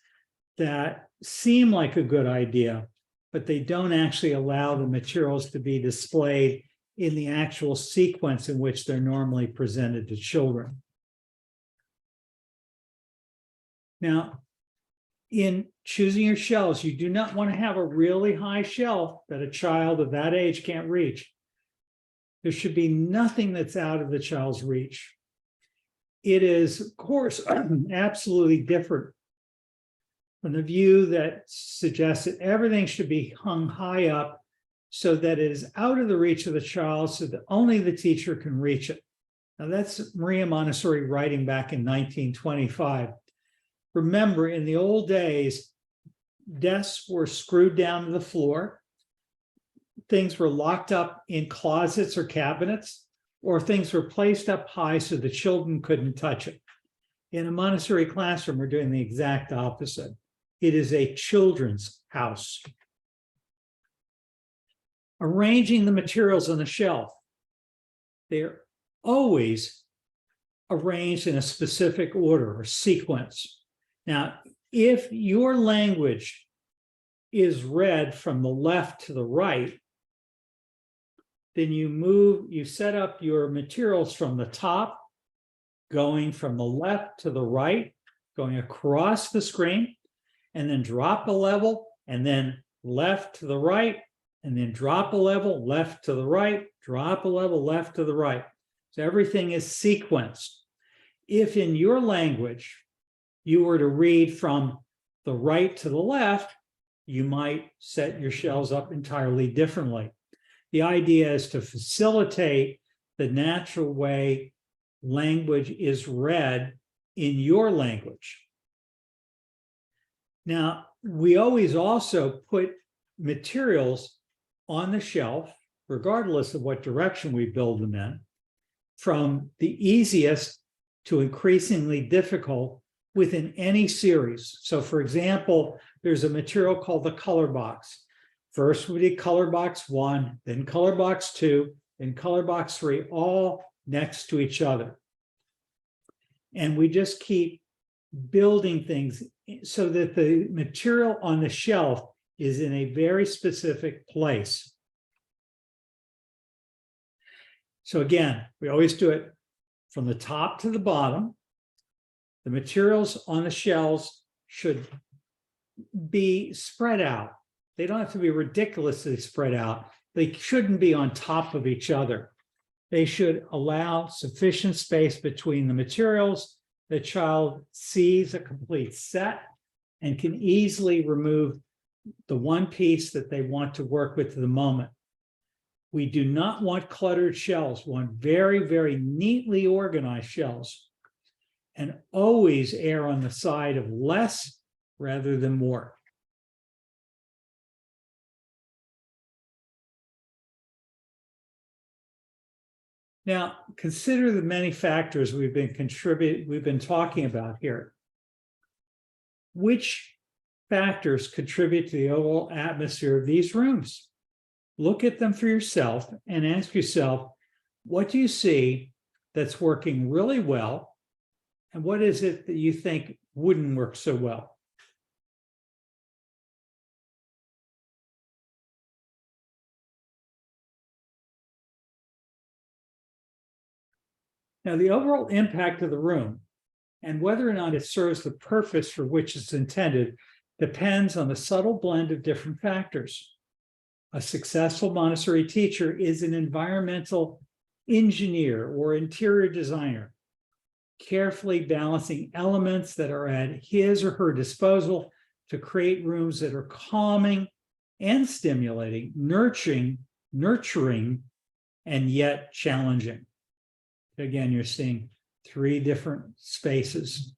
that seem like a good idea, but they don't actually allow the materials to be displayed in the actual sequence in which they're normally presented to children. Now, in choosing your shelves, you do not want to have a really high shelf that a child of that age can't reach. There should be nothing that's out of the child's reach. It is, of course, absolutely different from the view that suggests that everything should be hung high up so that it is out of the reach of the child so that only the teacher can reach it. Now, that's Maria Montessori writing back in 1925. Remember, in the old days, desks were screwed down to the floor. Things were locked up in closets or cabinets, or things were placed up high so the children couldn't touch it. In a Montessori classroom, we're doing the exact opposite. It is a children's house. Arranging the materials on the shelf. They're always arranged in a specific order or sequence. Now, if your language is read from the left to the right, then you set up your materials from the top, going from the left to the right, going across the screen, and then drop a level, and then left to the right, and then drop a level, left to the right, drop a level, left to the right. So everything is sequenced. If in your language, you were to read from the right to the left, you might set your shelves up entirely differently. The idea is to facilitate the natural way language is read in your language. Now, we always also put materials on the shelf, regardless of what direction we build them in, from the easiest to increasingly difficult within any series. So for example, there's a material called the color box. First we did color box 1, then color box 2, then color box 3, all next to each other. And we just keep building things so that the material on the shelf is in a very specific place. So again, we always do it from the top to the bottom. The materials on the shelves should be spread out. They don't have to be ridiculously spread out. They shouldn't be on top of each other. They should allow sufficient space between the materials. The child sees a complete set and can easily remove the one piece that they want to work with at the moment. We do not want cluttered shelves. We want very, very neatly organized shelves. And always err on the side of less rather than more. Now, consider the many factors we've been talking about here. Which factors contribute to the overall atmosphere of these rooms? Look at them for yourself and ask yourself, what do you see that's working really well? And what is it that you think wouldn't work so well? Now, the overall impact of the room and whether or not it serves the purpose for which it's intended depends on the subtle blend of different factors. A successful Montessori teacher is an environmental engineer or interior designer, carefully balancing elements that are at his or her disposal to create rooms that are calming and stimulating, nurturing, and yet challenging. Again, you're seeing 3 different spaces.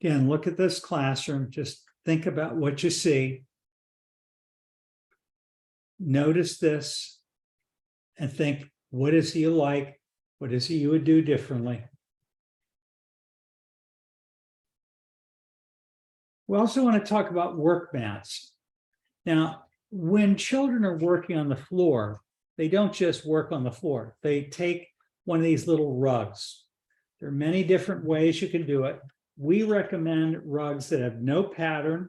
Again, look at this classroom. Just think about what you see. Notice this and think, what is he like? What is he you would do differently? We also want to talk about work mats. Now, when children are working on the floor, they don't just work on the floor. They take one of these little rugs. There are many different ways you can do it. We recommend rugs that have no pattern,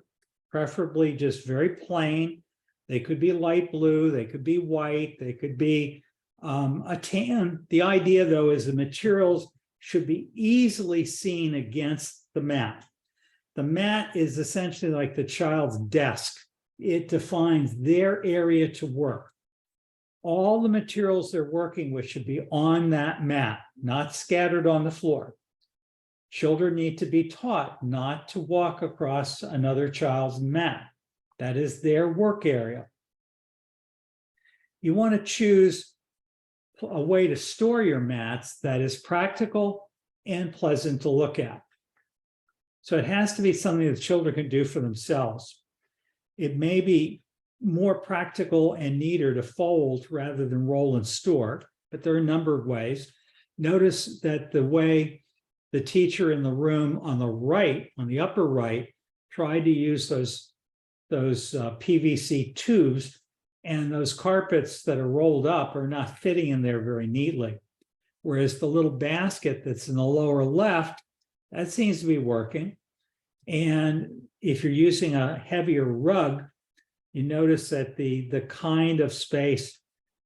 preferably just very plain. They could be light blue, they could be white, they could be a tan. The idea, though, is the materials should be easily seen against the mat. The mat is essentially like the child's desk. It defines their area to work. All the materials they're working with should be on that mat, not scattered on the floor. Children need to be taught not to walk across another child's mat. That is their work area. You want to choose a way to store your mats that is practical and pleasant to look at. So it has to be something that children can do for themselves. It may be more practical and neater to fold rather than roll and store, but there are a number of ways. Notice that the way the teacher in the room on the right, on the upper right, tried to use those PVC tubes, and those carpets that are rolled up are not fitting in there very neatly. Whereas the little basket that's in the lower left, that seems to be working. And if you're using a heavier rug, you notice that the kind of space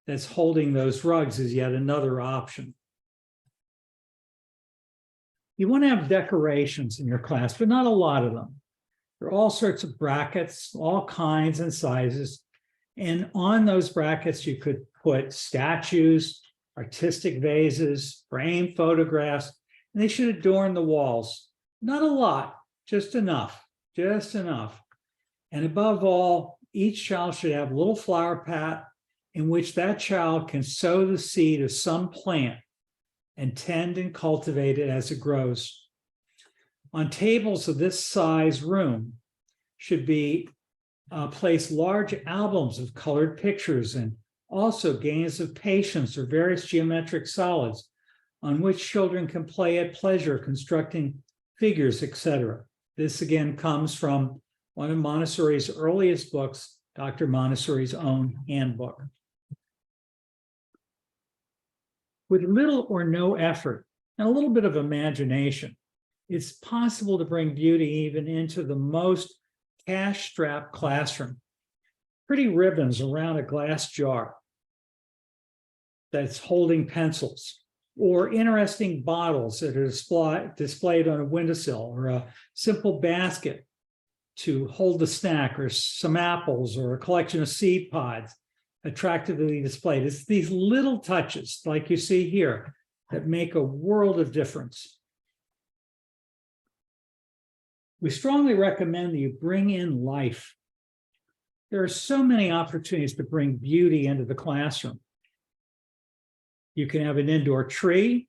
that's holding those rugs is yet another option. You want to have decorations in your class, but not a lot of them. There are all sorts of brackets, all kinds and sizes. And on those brackets, you could put statues, artistic vases, framed photographs, and they should adorn the walls. Not a lot, just enough, just enough. And above all, each child should have a little flower pot in which that child can sow the seed of some plant and tend and cultivate it as it grows. On tables of this size room should be placed large albums of colored pictures and also games of patience or various geometric solids on which children can play at pleasure, constructing figures, etc. This again comes from one of Montessori's earliest books, Dr. Montessori's own handbook. With little or no effort and a little bit of imagination, it's possible to bring beauty even into the most cash-strapped classroom. Pretty ribbons around a glass jar that's holding pencils, or interesting bottles that are displayed on a windowsill, or a simple basket to hold the snack, or some apples, or a collection of seed pods attractively displayed. It's these little touches, like you see here, that make a world of difference. We strongly recommend that you bring in life. There are so many opportunities to bring beauty into the classroom. You can have an indoor tree,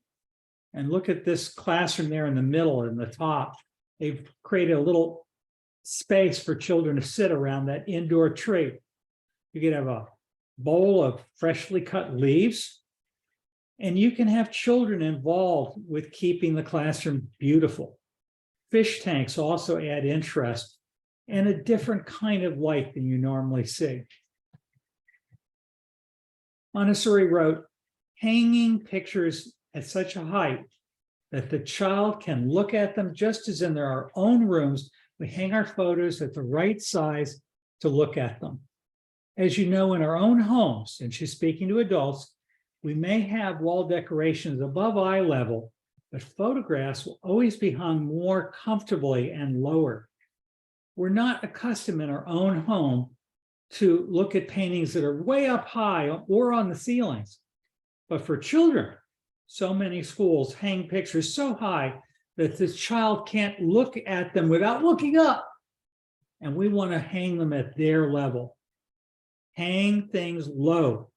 and look at this classroom there in the middle and the top. They've created a little space for children to sit around that indoor tree. You can have a bowl of freshly cut leaves, and you can have children involved with keeping the classroom beautiful. Fish tanks also add interest and a different kind of light than you normally see. Montessori wrote, hanging pictures at such a height that the child can look at them just as in our own rooms. We hang our photos at the right size to look at them. As you know, in our own homes, and she's speaking to adults, we may have wall decorations above eye level, but photographs will always be hung more comfortably and lower. We're not accustomed in our own home to look at paintings that are way up high or on the ceilings. But for children, so many schools hang pictures so high that the child can't look at them without looking up. And we want to hang them at their level. Hang things low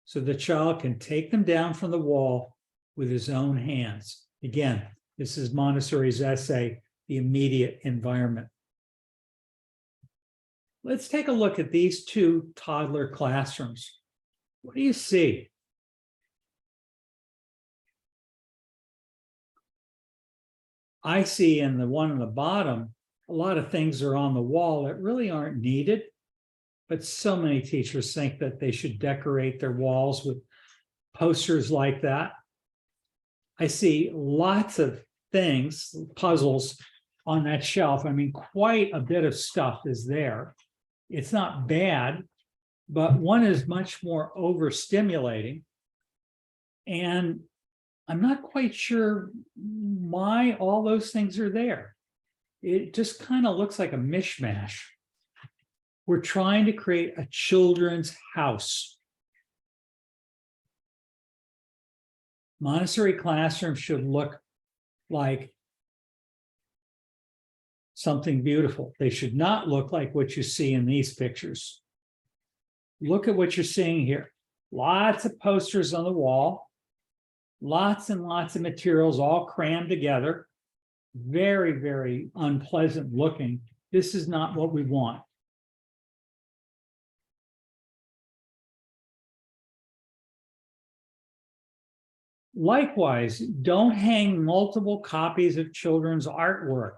so the child can take them down from the wall with his own hands. Again, this is Montessori's essay, the immediate environment. Let's take a look at these two toddler classrooms. What do you see? I see in the one on the bottom, a lot of things are on the wall that really aren't needed, but so many teachers think that they should decorate their walls with posters like that. I see lots of things, puzzles on that shelf. I mean, quite a bit of stuff is there. It's not bad, but one is much more overstimulating. And I'm not quite sure why all those things are there. It just kind of looks like a mishmash. We're trying to create a children's house. Montessori classrooms should look like something beautiful. They should not look like what you see in these pictures. Look at what you're seeing here. Lots of posters on the wall, lots and lots of materials all crammed together. Very, very unpleasant looking. This is not what we want. Likewise, don't hang multiple copies of children's artwork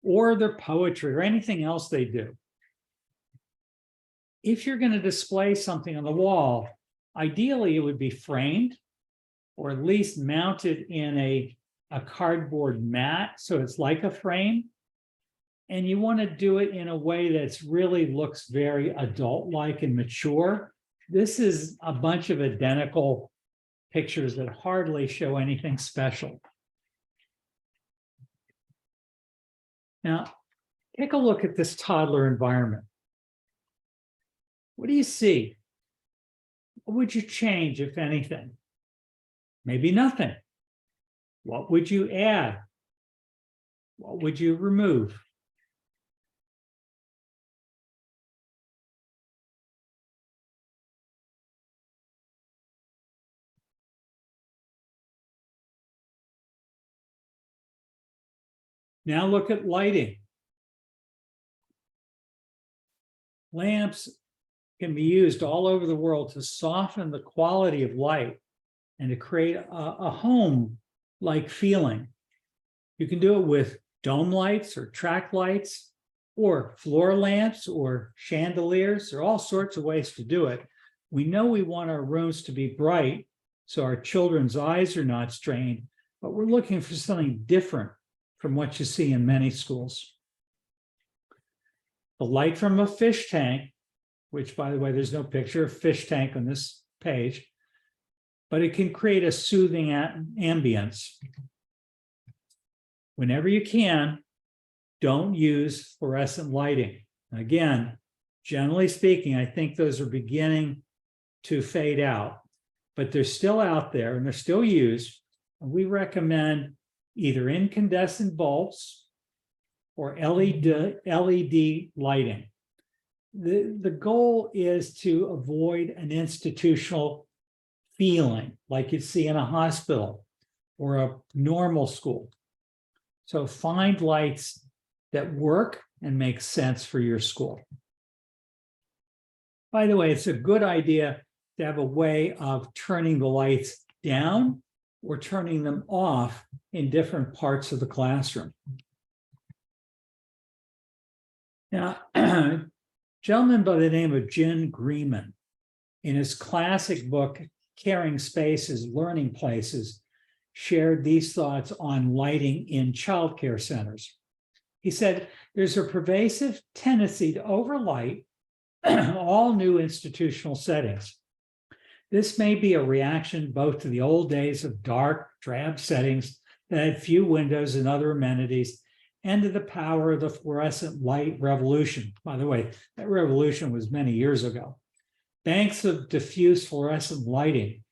or their poetry or anything else they do. If you're going to display something on the wall, ideally it would be framed or at least mounted in a cardboard mat, so it's like a frame. And you want to do it in a way that's really looks very adult-like and mature. This is a bunch of identical pictures that hardly show anything special. Now, take a look at this toddler environment. What do you see? What would you change, if anything? Maybe nothing. What would you add? What would you remove? Now look at lighting. Lamps can be used all over the world to soften the quality of light and to create a home-like feeling. You can do it with dome lights or track lights or floor lamps or chandeliers. There are all sorts of ways to do it. We know we want our rooms to be bright so our children's eyes are not strained, but we're looking for something different from what you see in many schools. The light from a fish tank, which, by the way, there's no picture of fish tank on this page, but it can create a soothing ambience. Whenever you can, don't use fluorescent lighting. Again, generally speaking, I think those are beginning to fade out, but they're still out there and they're still used. And we recommend either incandescent bulbs or LED lighting. The goal is to avoid an institutional feeling like you see in a hospital or a normal school. So find lights that work and make sense for your school. By the way, it's a good idea to have a way of turning the lights down or turning them off in different parts of the classroom. Now, a gentleman by the name of Jim Greenman, in his classic book, Caring Spaces, Learning Places, shared these thoughts on lighting in childcare centers. He said, there's a pervasive tendency to overlight all new institutional settings. This may be a reaction both to the old days of dark, drab settings that had few windows and other amenities, and to the power of the fluorescent light revolution. By the way, that revolution was many years ago. Banks of diffuse fluorescent lighting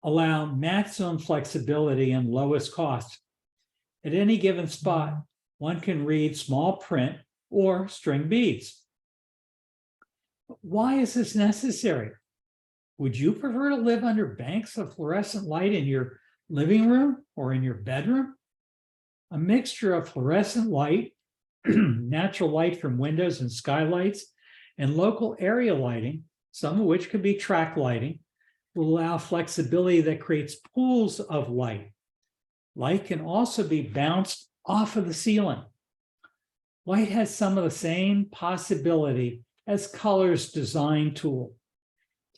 allow maximum flexibility and lowest cost. At any given spot, one can read small print or string beads. Why is this necessary? Would you prefer to live under banks of fluorescent light in your living room or in your bedroom? A mixture of fluorescent light, natural light from windows and skylights, and local area lighting, some of which could be track lighting, will allow flexibility that creates pools of light. Light can also be bounced off of the ceiling. Light has some of the same possibility as color's design tool.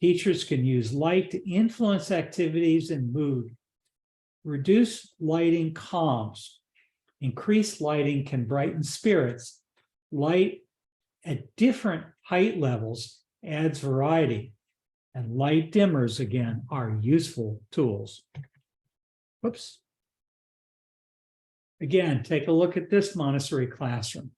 Teachers can use light to influence activities and mood. Reduced lighting calms. Increased lighting can brighten spirits. Light at different height levels adds variety. And light dimmers, again, are useful tools. Whoops. Again, take a look at this Montessori classroom.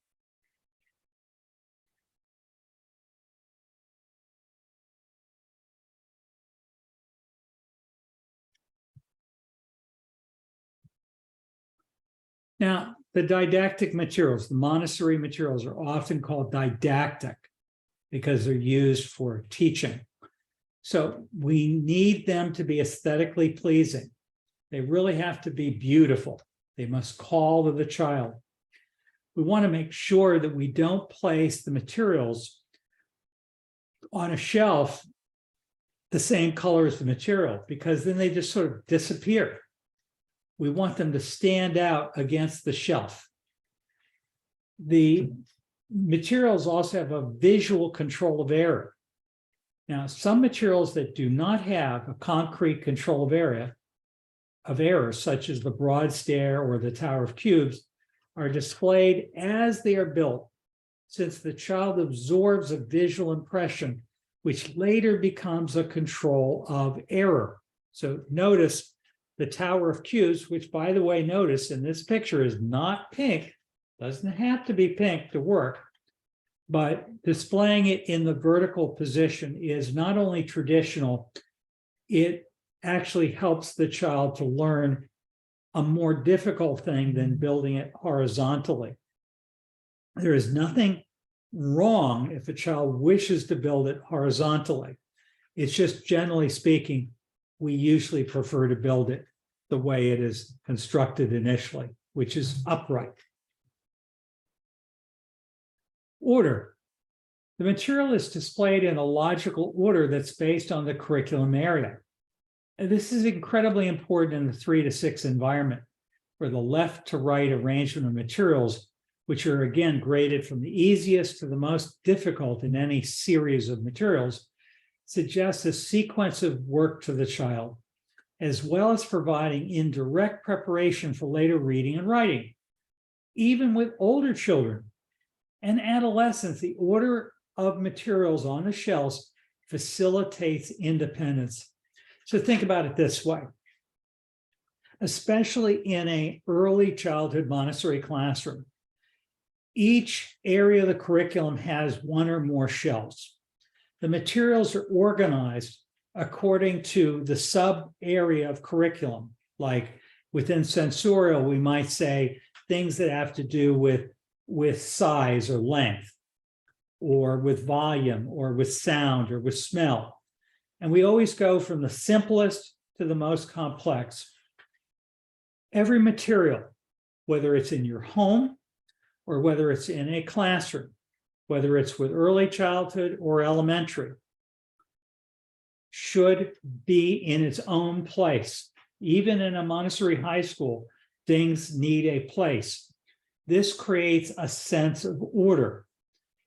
Now, the didactic materials, the Montessori materials, are often called didactic because they're used for teaching. So we need them to be aesthetically pleasing. They really have to be beautiful. They must call to the child. We want to make sure that we don't place the materials on a shelf the same color as the material, because then they just sort of disappear. We want them to stand out against the shelf. The materials also have a visual control of error. Now, some materials that do not have a concrete control of error, such as the broad stair or the Tower of Cubes, are displayed as they are built, since the child absorbs a visual impression, which later becomes a control of error. So notice the Tower of Cubes, which, by the way, notice in this picture is not pink, doesn't have to be pink to work, but displaying it in the vertical position is not only traditional, it actually helps the child to learn a more difficult thing than building it horizontally. There is nothing wrong if a child wishes to build it horizontally. It's just, generally speaking, we usually prefer to build it the way it is constructed initially, which is upright. Order. The material is displayed in a logical order that's based on the curriculum area. And this is incredibly important in the 3 to 6 environment, where the left to right arrangement of materials, which are again graded from the easiest to the most difficult in any series of materials, suggests a sequence of work to the child, as well as providing indirect preparation for later reading and writing. Even with older children and adolescents, the order of materials on the shelves facilitates independence. So think about it this way. Especially in an early childhood Montessori classroom, each area of the curriculum has one or more shelves. The materials are organized according to the sub area of curriculum. Like within sensorial, we might say things that have to do with size or length, or with volume, or with sound, or with smell. And we always go from the simplest to the most complex. Every material, whether it's in your home or whether it's in a classroom, whether it's with early childhood or elementary, should be in its own place. Even in a Montessori high school, things need a place. This creates a sense of order.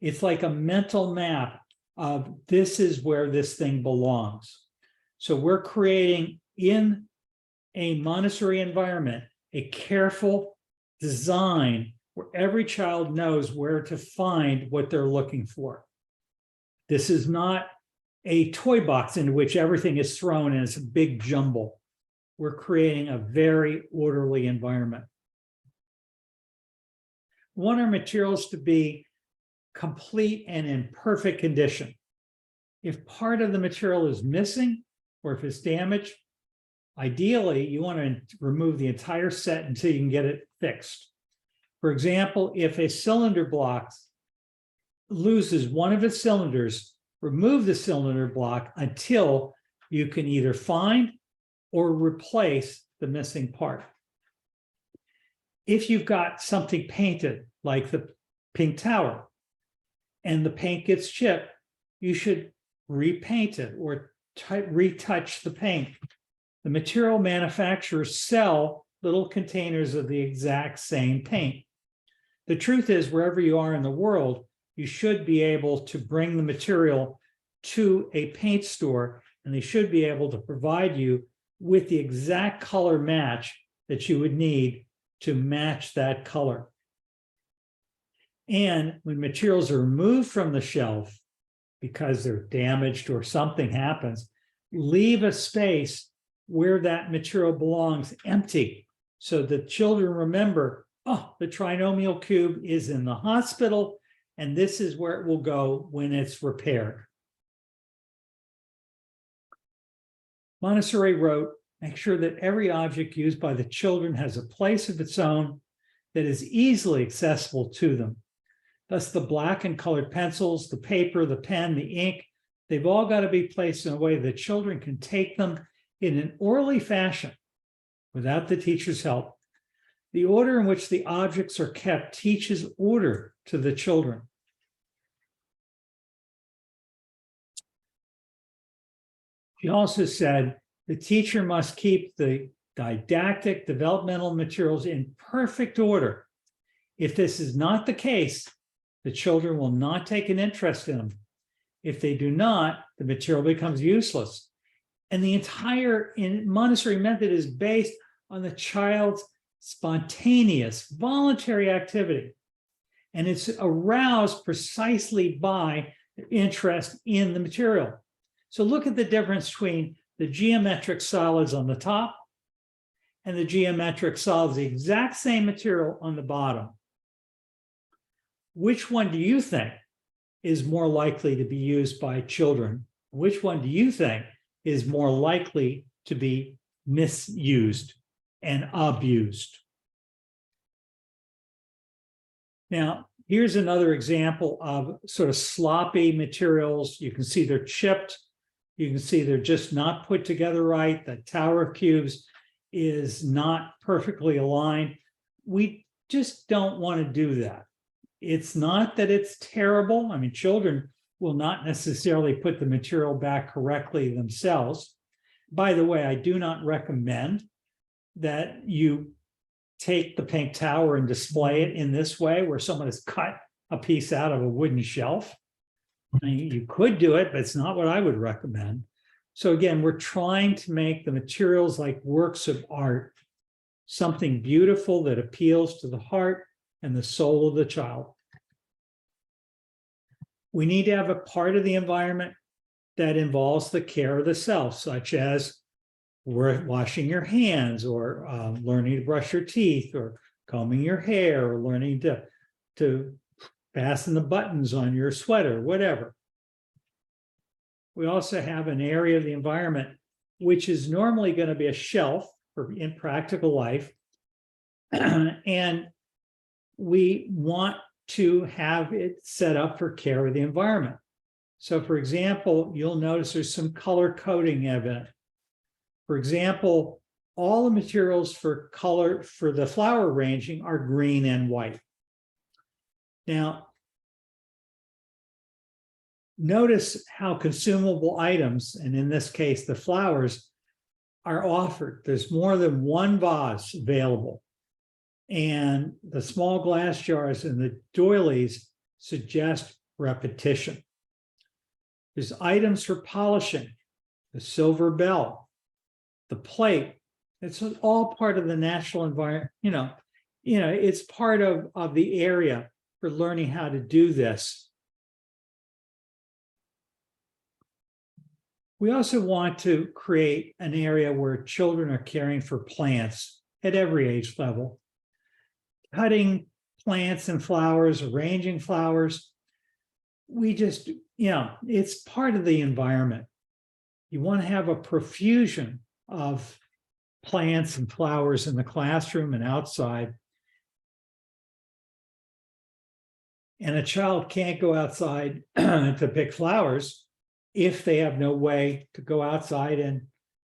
It's like a mental map of this is where this thing belongs. So we're creating in a Montessori environment a careful design where every child knows where to find what they're looking for. This is not a toy box into which everything is thrown and it's a big jumble. We're creating a very orderly environment. We want our materials to be complete and in perfect condition. If part of the material is missing or if it's damaged, ideally you want to remove the entire set until you can get it fixed. For example, if a cylinder block loses one of its cylinders, remove the cylinder block until you can either find or replace the missing part. If you've got something painted, like the pink tower, and the paint gets chipped, you should repaint it or retouch the paint. The material manufacturers sell little containers of the exact same paint. The truth is, wherever you are in the world, you should be able to bring the material to a paint store, and they should be able to provide you with the exact color match that you would need to match that color. And when materials are removed from the shelf because they're damaged or something happens, leave a space where that material belongs empty, so that children remember, oh, the trinomial cube is in the hospital, and this is where it will go when it's repaired. Montessori wrote, make sure that every object used by the children has a place of its own that is easily accessible to them. Thus, the black and colored pencils, the paper, the pen, the ink, they've all got to be placed in a way that children can take them in an orderly fashion without the teacher's help. The order in which the objects are kept teaches order to the children. She also said the teacher must keep the didactic developmental materials in perfect order. If this is not the case, the children will not take an interest in them. If they do not, the material becomes useless. And the entire Montessori method is based on the child's spontaneous, voluntary activity. And it's aroused precisely by their interest in the material. So look at the difference between the geometric solids on the top and the geometric solids, the exact same material on the bottom. Which one do you think is more likely to be used by children? Which one do you think is more likely to be misused and abused? Now, here's another example of sort of sloppy materials. You can see they're chipped. You can see they're just not put together right. The tower of cubes is not perfectly aligned. We just don't want to do that. It's not that it's terrible. I mean, children will not necessarily put the material back correctly themselves. By the way, I do not recommend that you take the pink tower and display it in this way, where someone has cut a piece out of a wooden shelf. I mean, you could do it, but it's not what I would recommend. So again, we're trying to make the materials like works of art, something beautiful that appeals to the heart and the soul of the child. We need to have a part of the environment that involves the care of the self, such as washing your hands, or learning to brush your teeth, or combing your hair, or learning to fasten the buttons on your sweater, whatever. We also have an area of the environment which is normally going to be a shelf in practical life, and we want to have it set up for care of the environment. So for example, you'll notice there's some color coding evident. For example, all the materials for color for the flower arranging are green and white. Now, notice how consumable items, and in this case, the flowers, are offered. There's more than one vase available. And the small glass jars and the doilies suggest repetition. There's items for polishing, the silver bell, the plate. It's all part of the natural environment. It's part of the area for learning how to do this. We also want to create an area where children are caring for plants at every age level. Cutting plants and flowers, arranging flowers. We just, it's part of the environment. You want to have a profusion of plants and flowers in the classroom and outside. And a child can't go outside to pick flowers if they have no way to go outside and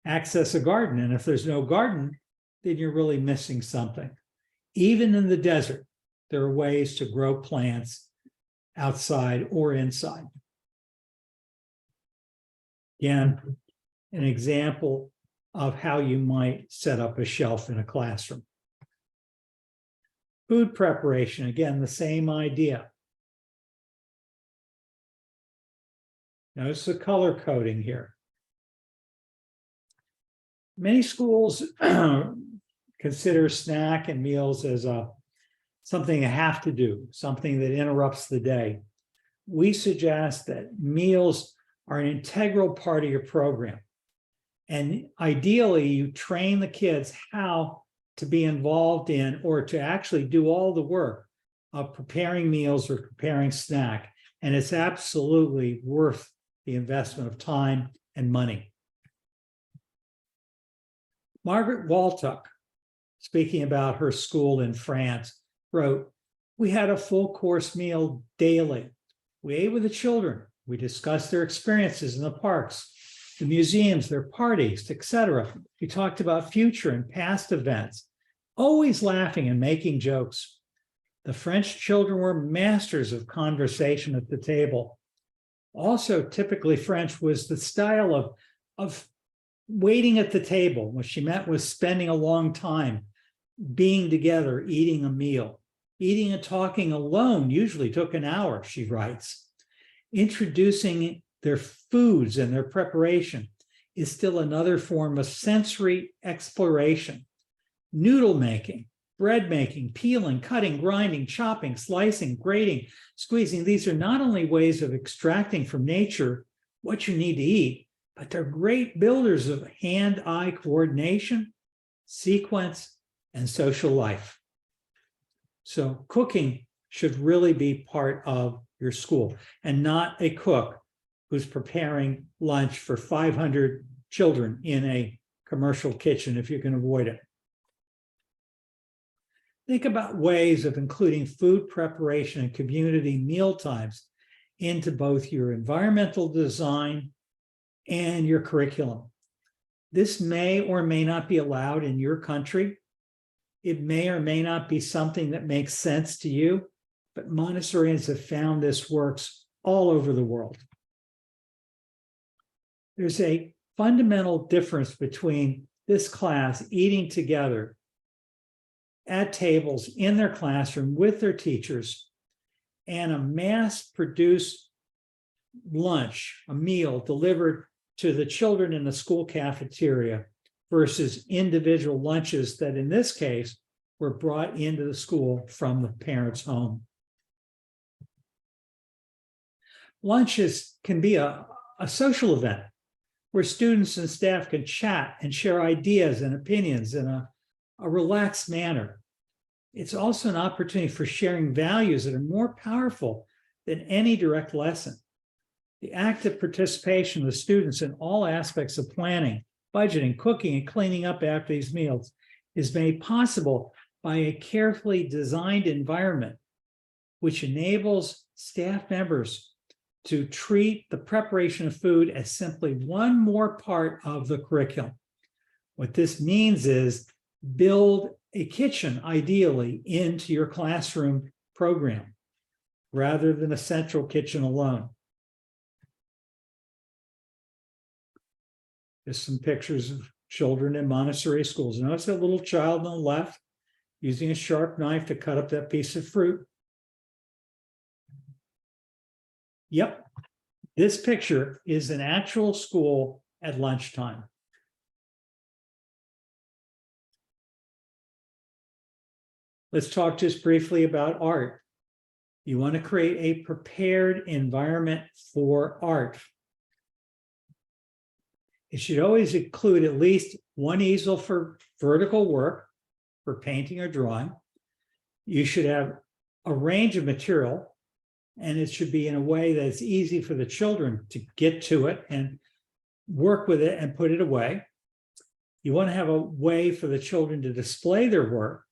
access a garden. And if there's no garden, then you're really missing something. Even in the desert, there are ways to grow plants outside or inside. Again, an example of how you might set up a shelf in a classroom. Food preparation, again, the same idea. Notice the color coding here. Many schools consider snack and meals as something you have to do, something that interrupts the day. We suggest that meals are an integral part of your program. And ideally, you train the kids how to be involved in or to actually do all the work of preparing meals or preparing snack. And it's absolutely worth the investment of time and money. Margaret Waltuck, speaking about her school in France, wrote, "We had a full course meal daily. We ate with the children. We discussed their experiences in the parks, the museums, their parties, etc. We talked about future and past events, always laughing and making jokes. The French children were masters of conversation at the table. Also, typically French was the style of waiting at the table. What she meant was spending a long time being together, eating a meal. Eating and talking alone usually took an hour," she writes. "Introducing their foods and their preparation is still another form of sensory exploration. Noodle making, bread making, peeling, cutting, grinding, chopping, slicing, grating, squeezing. These are not only ways of extracting from nature what you need to eat, but they're great builders of hand-eye coordination, sequence, and social life." So cooking should really be part of your school and not a cook who's preparing lunch for 500 children in a commercial kitchen if you can avoid it. Think about ways of including food preparation and community meal times into both your environmental design and your curriculum. This may or may not be allowed in your country. It may or may not be something that makes sense to you, but Montessorians have found this works all over the world. There's a fundamental difference between this class eating together at tables in their classroom with their teachers and a mass-produced lunch, a meal delivered to the children in the school cafeteria versus individual lunches that in this case were brought into the school from the parents' home. Lunches can be a social event where students and staff can chat and share ideas and opinions in a relaxed manner. It's also an opportunity for sharing values that are more powerful than any direct lesson. The active participation of the students in all aspects of planning, budgeting, cooking, and cleaning up after these meals is made possible by a carefully designed environment, which enables staff members to treat the preparation of food as simply one more part of the curriculum. What this means is build a kitchen, ideally, into your classroom program, rather than a central kitchen alone. There's some pictures of children in Montessori schools. Notice that little child on the left using a sharp knife to cut up that piece of fruit. Yep, this picture is an actual school at lunchtime. Let's talk just briefly about art. You want to create a prepared environment for art. It should always include at least one easel for vertical work, for painting or drawing. You should have a range of material, and it should be in a way that's easy for the children to get to it and work with it and put it away. You want to have a way for the children to display their work,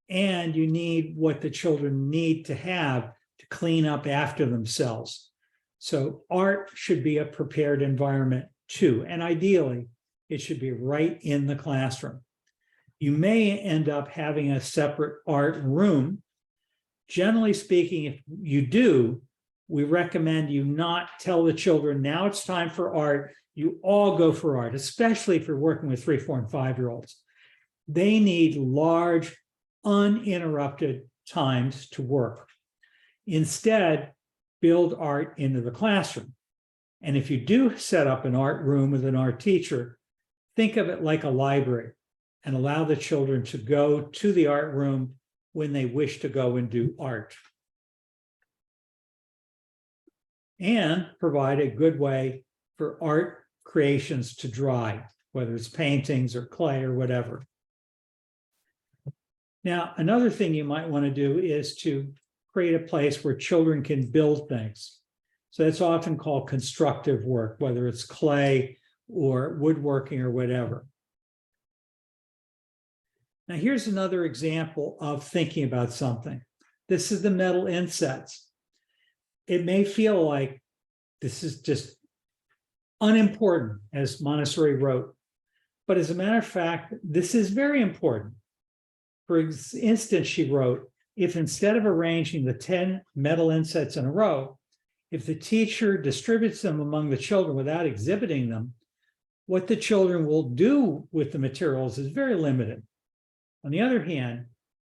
and you need what the children need to have to clean up after themselves. So art should be a prepared environment too, and ideally, it should be right in the classroom. You may end up having a separate art room. Generally speaking, if you do, we recommend you not tell the children, now it's time for art. You all go for art, especially if you're working with 3, 4, and 5-year-olds. They need large, uninterrupted times to work. Instead, build art into the classroom. And if you do set up an art room with an art teacher, think of it like a library and allow the children to go to the art room when they wish to go and do art. And provide a good way for art creations to dry, whether it's paintings or clay or whatever. Now, another thing you might want to do is to create a place where children can build things. So that's often called constructive work, whether it's clay or woodworking or whatever. Now, here's another example of thinking about something. This is the metal insets. It may feel like this is just unimportant, as Montessori wrote, but as a matter of fact, this is very important. For instance, she wrote, if instead of arranging the 10 metal insets in a row, if the teacher distributes them among the children without exhibiting them, what the children will do with the materials is very limited. On the other hand,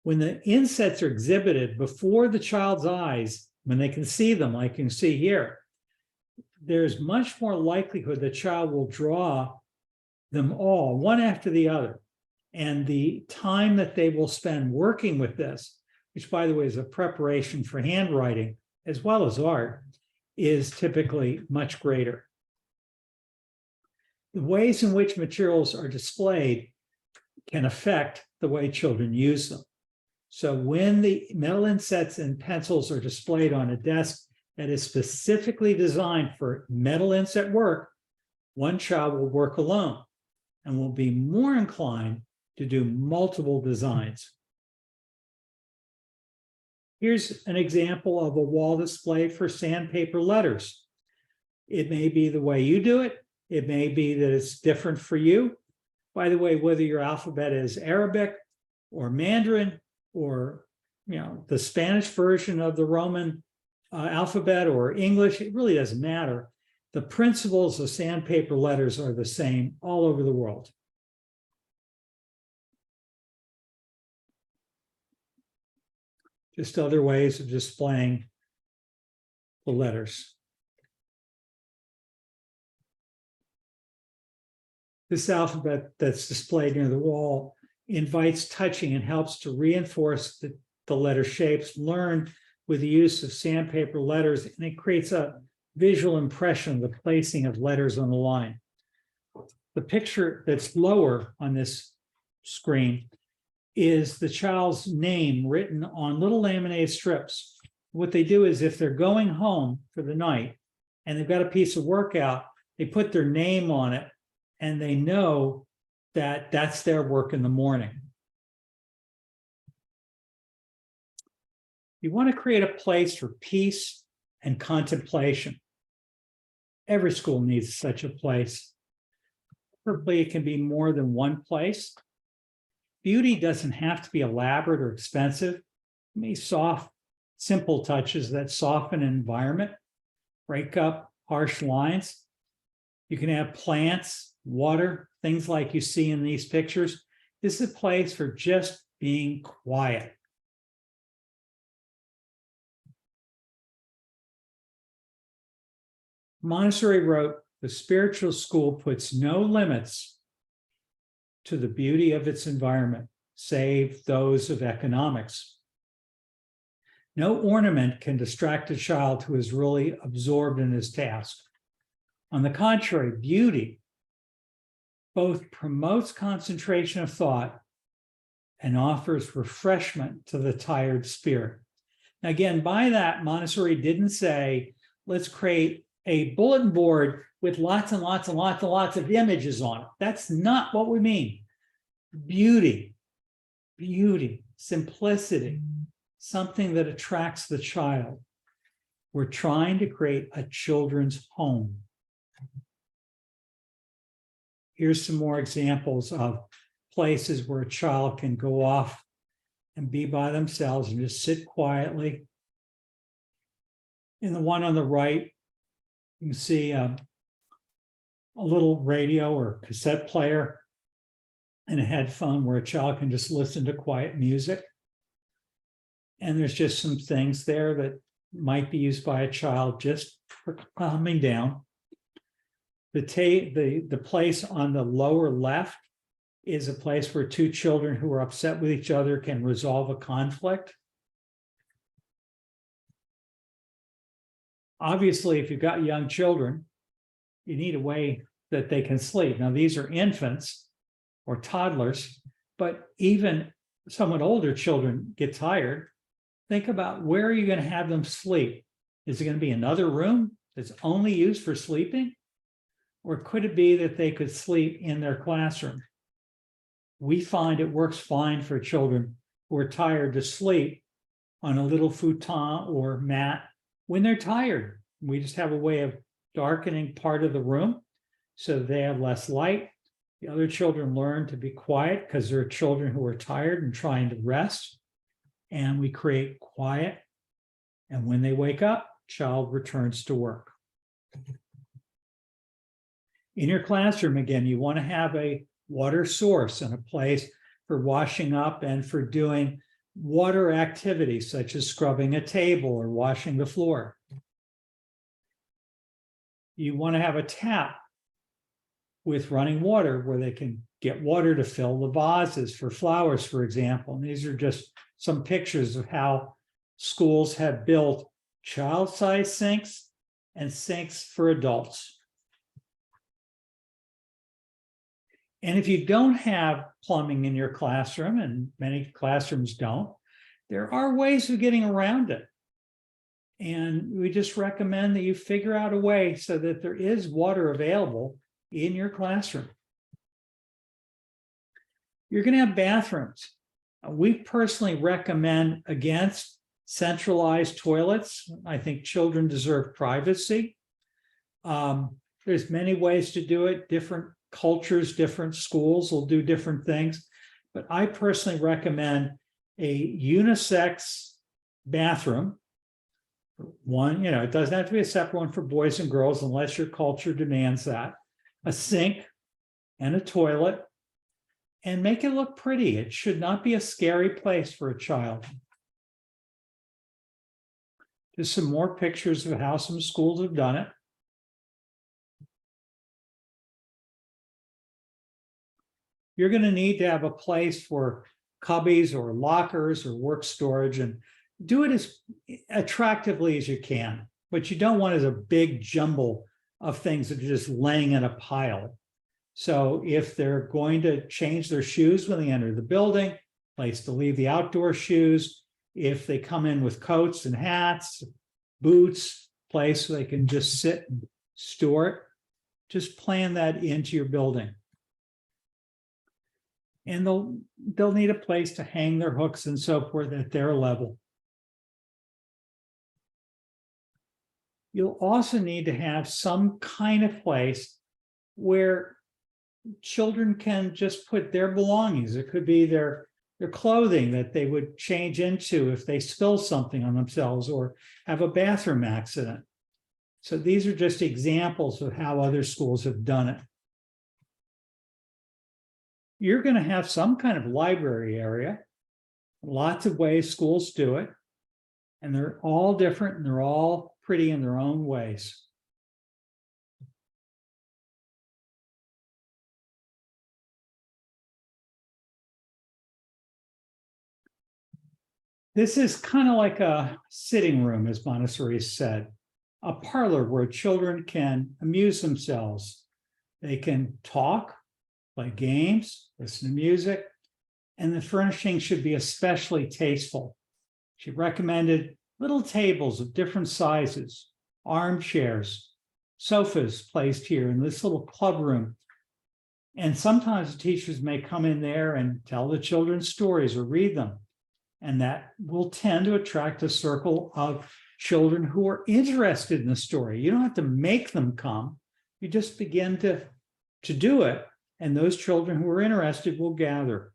when the insets are exhibited before the child's eyes, when they can see them, like you can see here, there's much more likelihood the child will draw them all, one after the other. And the time that they will spend working with this, which by the way is a preparation for handwriting as well as art, is typically much greater. The ways in which materials are displayed can affect the way children use them. So when the metal insets and pencils are displayed on a desk that is specifically designed for metal inset work, one child will work alone and will be more inclined to do multiple designs. Here's an example of a wall display for sandpaper letters. It may be the way you do it. It may be that it's different for you. By the way, whether your alphabet is Arabic or Mandarin or the Spanish version of the Roman alphabet or English, it really doesn't matter. The principles of sandpaper letters are the same all over the world. Just other ways of displaying the letters. This alphabet that's displayed near the wall invites touching and helps to reinforce the letter shapes learned with the use of sandpaper letters, and it creates a visual impression of the placing of letters on the line. The picture that's lower on this screen is the child's name written on little laminated strips. What they do is if they're going home for the night and they've got a piece of work out, they put their name on it and they know that that's their work in the morning. You want to create a place for peace and contemplation. Every school needs such a place. Preferably, it can be more than one place. Beauty doesn't have to be elaborate or expensive. It may be soft, simple touches that soften an environment, break up harsh lines. You can have plants, water, things like you see in these pictures. This is a place for just being quiet. Montessori wrote, "The spiritual school puts no limits to the beauty of its environment, save those of economics. No ornament can distract a child who is really absorbed in his task. On the contrary, beauty both promotes concentration of thought and offers refreshment to the tired spirit." Now, again, by that, Montessori didn't say, let's create a bulletin board with lots and lots and lots and lots of images on it. That's not what we mean. Beauty, simplicity, something that attracts the child. We're trying to create a children's home. Here's some more examples of places where a child can go off and be by themselves and just sit quietly. In the one on the right, you can see a little radio or cassette player and a headphone where a child can just listen to quiet music. And there's just some things there that might be used by a child just for calming down. The place on the lower left is a place where two children who are upset with each other can resolve a conflict. Obviously, if you've got young children, you need a way that they can sleep. Now, these are infants or toddlers, but even somewhat older children get tired. Think about, where are you going to have them sleep? Is it going to be another room that's only used for sleeping? Or could it be that they could sleep in their classroom? We find it works fine for children who are tired to sleep on a little futon or mat when they're tired. We just have a way of darkening part of the room so they have less light. The other children learn to be quiet because they're children who are tired and trying to rest. And we create quiet. And when they wake up, child returns to work. In your classroom, again, you want to have a water source and a place for washing up and for doing water activities such as scrubbing a table or washing the floor. You want to have a tap with running water where they can get water to fill the vases for flowers, for example. And these are just some pictures of how schools have built child-sized sinks and sinks for adults. And if you don't have plumbing in your classroom, and many classrooms don't, there are ways of getting around it. And we just recommend that you figure out a way so that there is water available in your classroom. You're going to have bathrooms. We personally recommend against centralized toilets. I think children deserve privacy. There's many ways to do it. Different cultures, different schools will do different things. But I personally recommend a unisex bathroom. One, it doesn't have to be a separate one for boys and girls unless your culture demands that. A sink and a toilet, and make it look pretty. It should not be a scary place for a child. Just some more pictures of how some schools have done it. You're going to need to have a place for cubbies or lockers or work storage, and do it as attractively as you can. What you don't want is a big jumble of things that are just laying in a pile. So if they're going to change their shoes when they enter the building, place to leave the outdoor shoes. If they come in with coats and hats, boots, place so they can just sit and store it. Just plan that into your building. And they'll need a place to hang their hooks and so forth at their level. You'll also need to have some kind of place where children can just put their belongings. It could be their clothing that they would change into if they spill something on themselves or have a bathroom accident. So these are just examples of how other schools have done it. You're going to have some kind of library area. Lots of ways schools do it. And they're all different and they're all pretty in their own ways. This is kind of like a sitting room, as Montessori said, a parlor where children can amuse themselves. They can talk, play games, listen to music, and the furnishing should be especially tasteful. She recommended little tables of different sizes, armchairs, sofas placed here in this little club room. And sometimes the teachers may come in there and tell the children stories or read them. And that will tend to attract a circle of children who are interested in the story. You don't have to make them come. You just begin to do it. and those children who are interested will gather.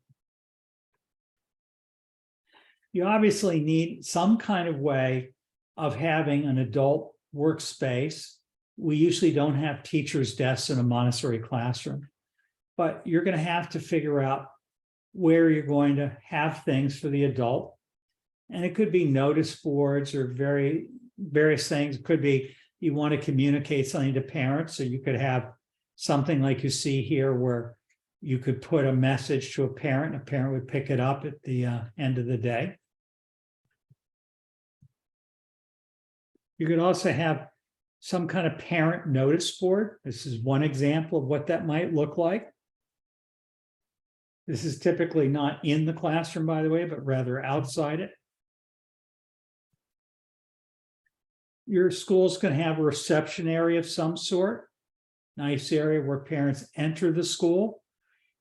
You obviously need some kind of way of having an adult workspace. We usually don't have teachers' desks in a Montessori classroom, but you're going to have to figure out where you're going to have things for the adult. And it could be notice boards or various things. It could be you want to communicate something to parents, so you could have something like you see here where you could put a message to a parent would pick it up at the end of the day. You could also have some kind of parent notice board. This is one example of what that might look like. This is typically not in the classroom, by the way, but rather outside it. Your school's going to have a reception area of some sort, nice area where parents enter the school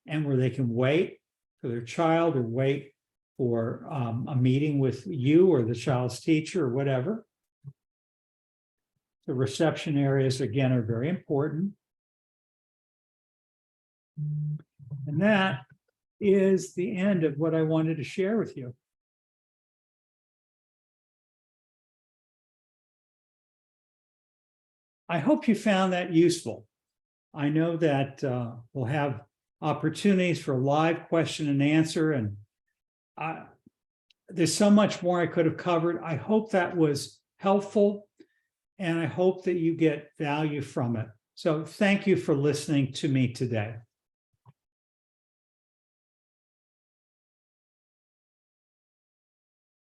and where they can wait for their child or wait for a meeting with you or the child's teacher or whatever. The reception areas, again, are very important. And that is the end of what I wanted to share with you. I hope you found that useful. I know that we'll have opportunities for live question and answer, and there's so much more I could have covered. I hope that was helpful, and I hope that you get value from it. So thank you for listening to me today.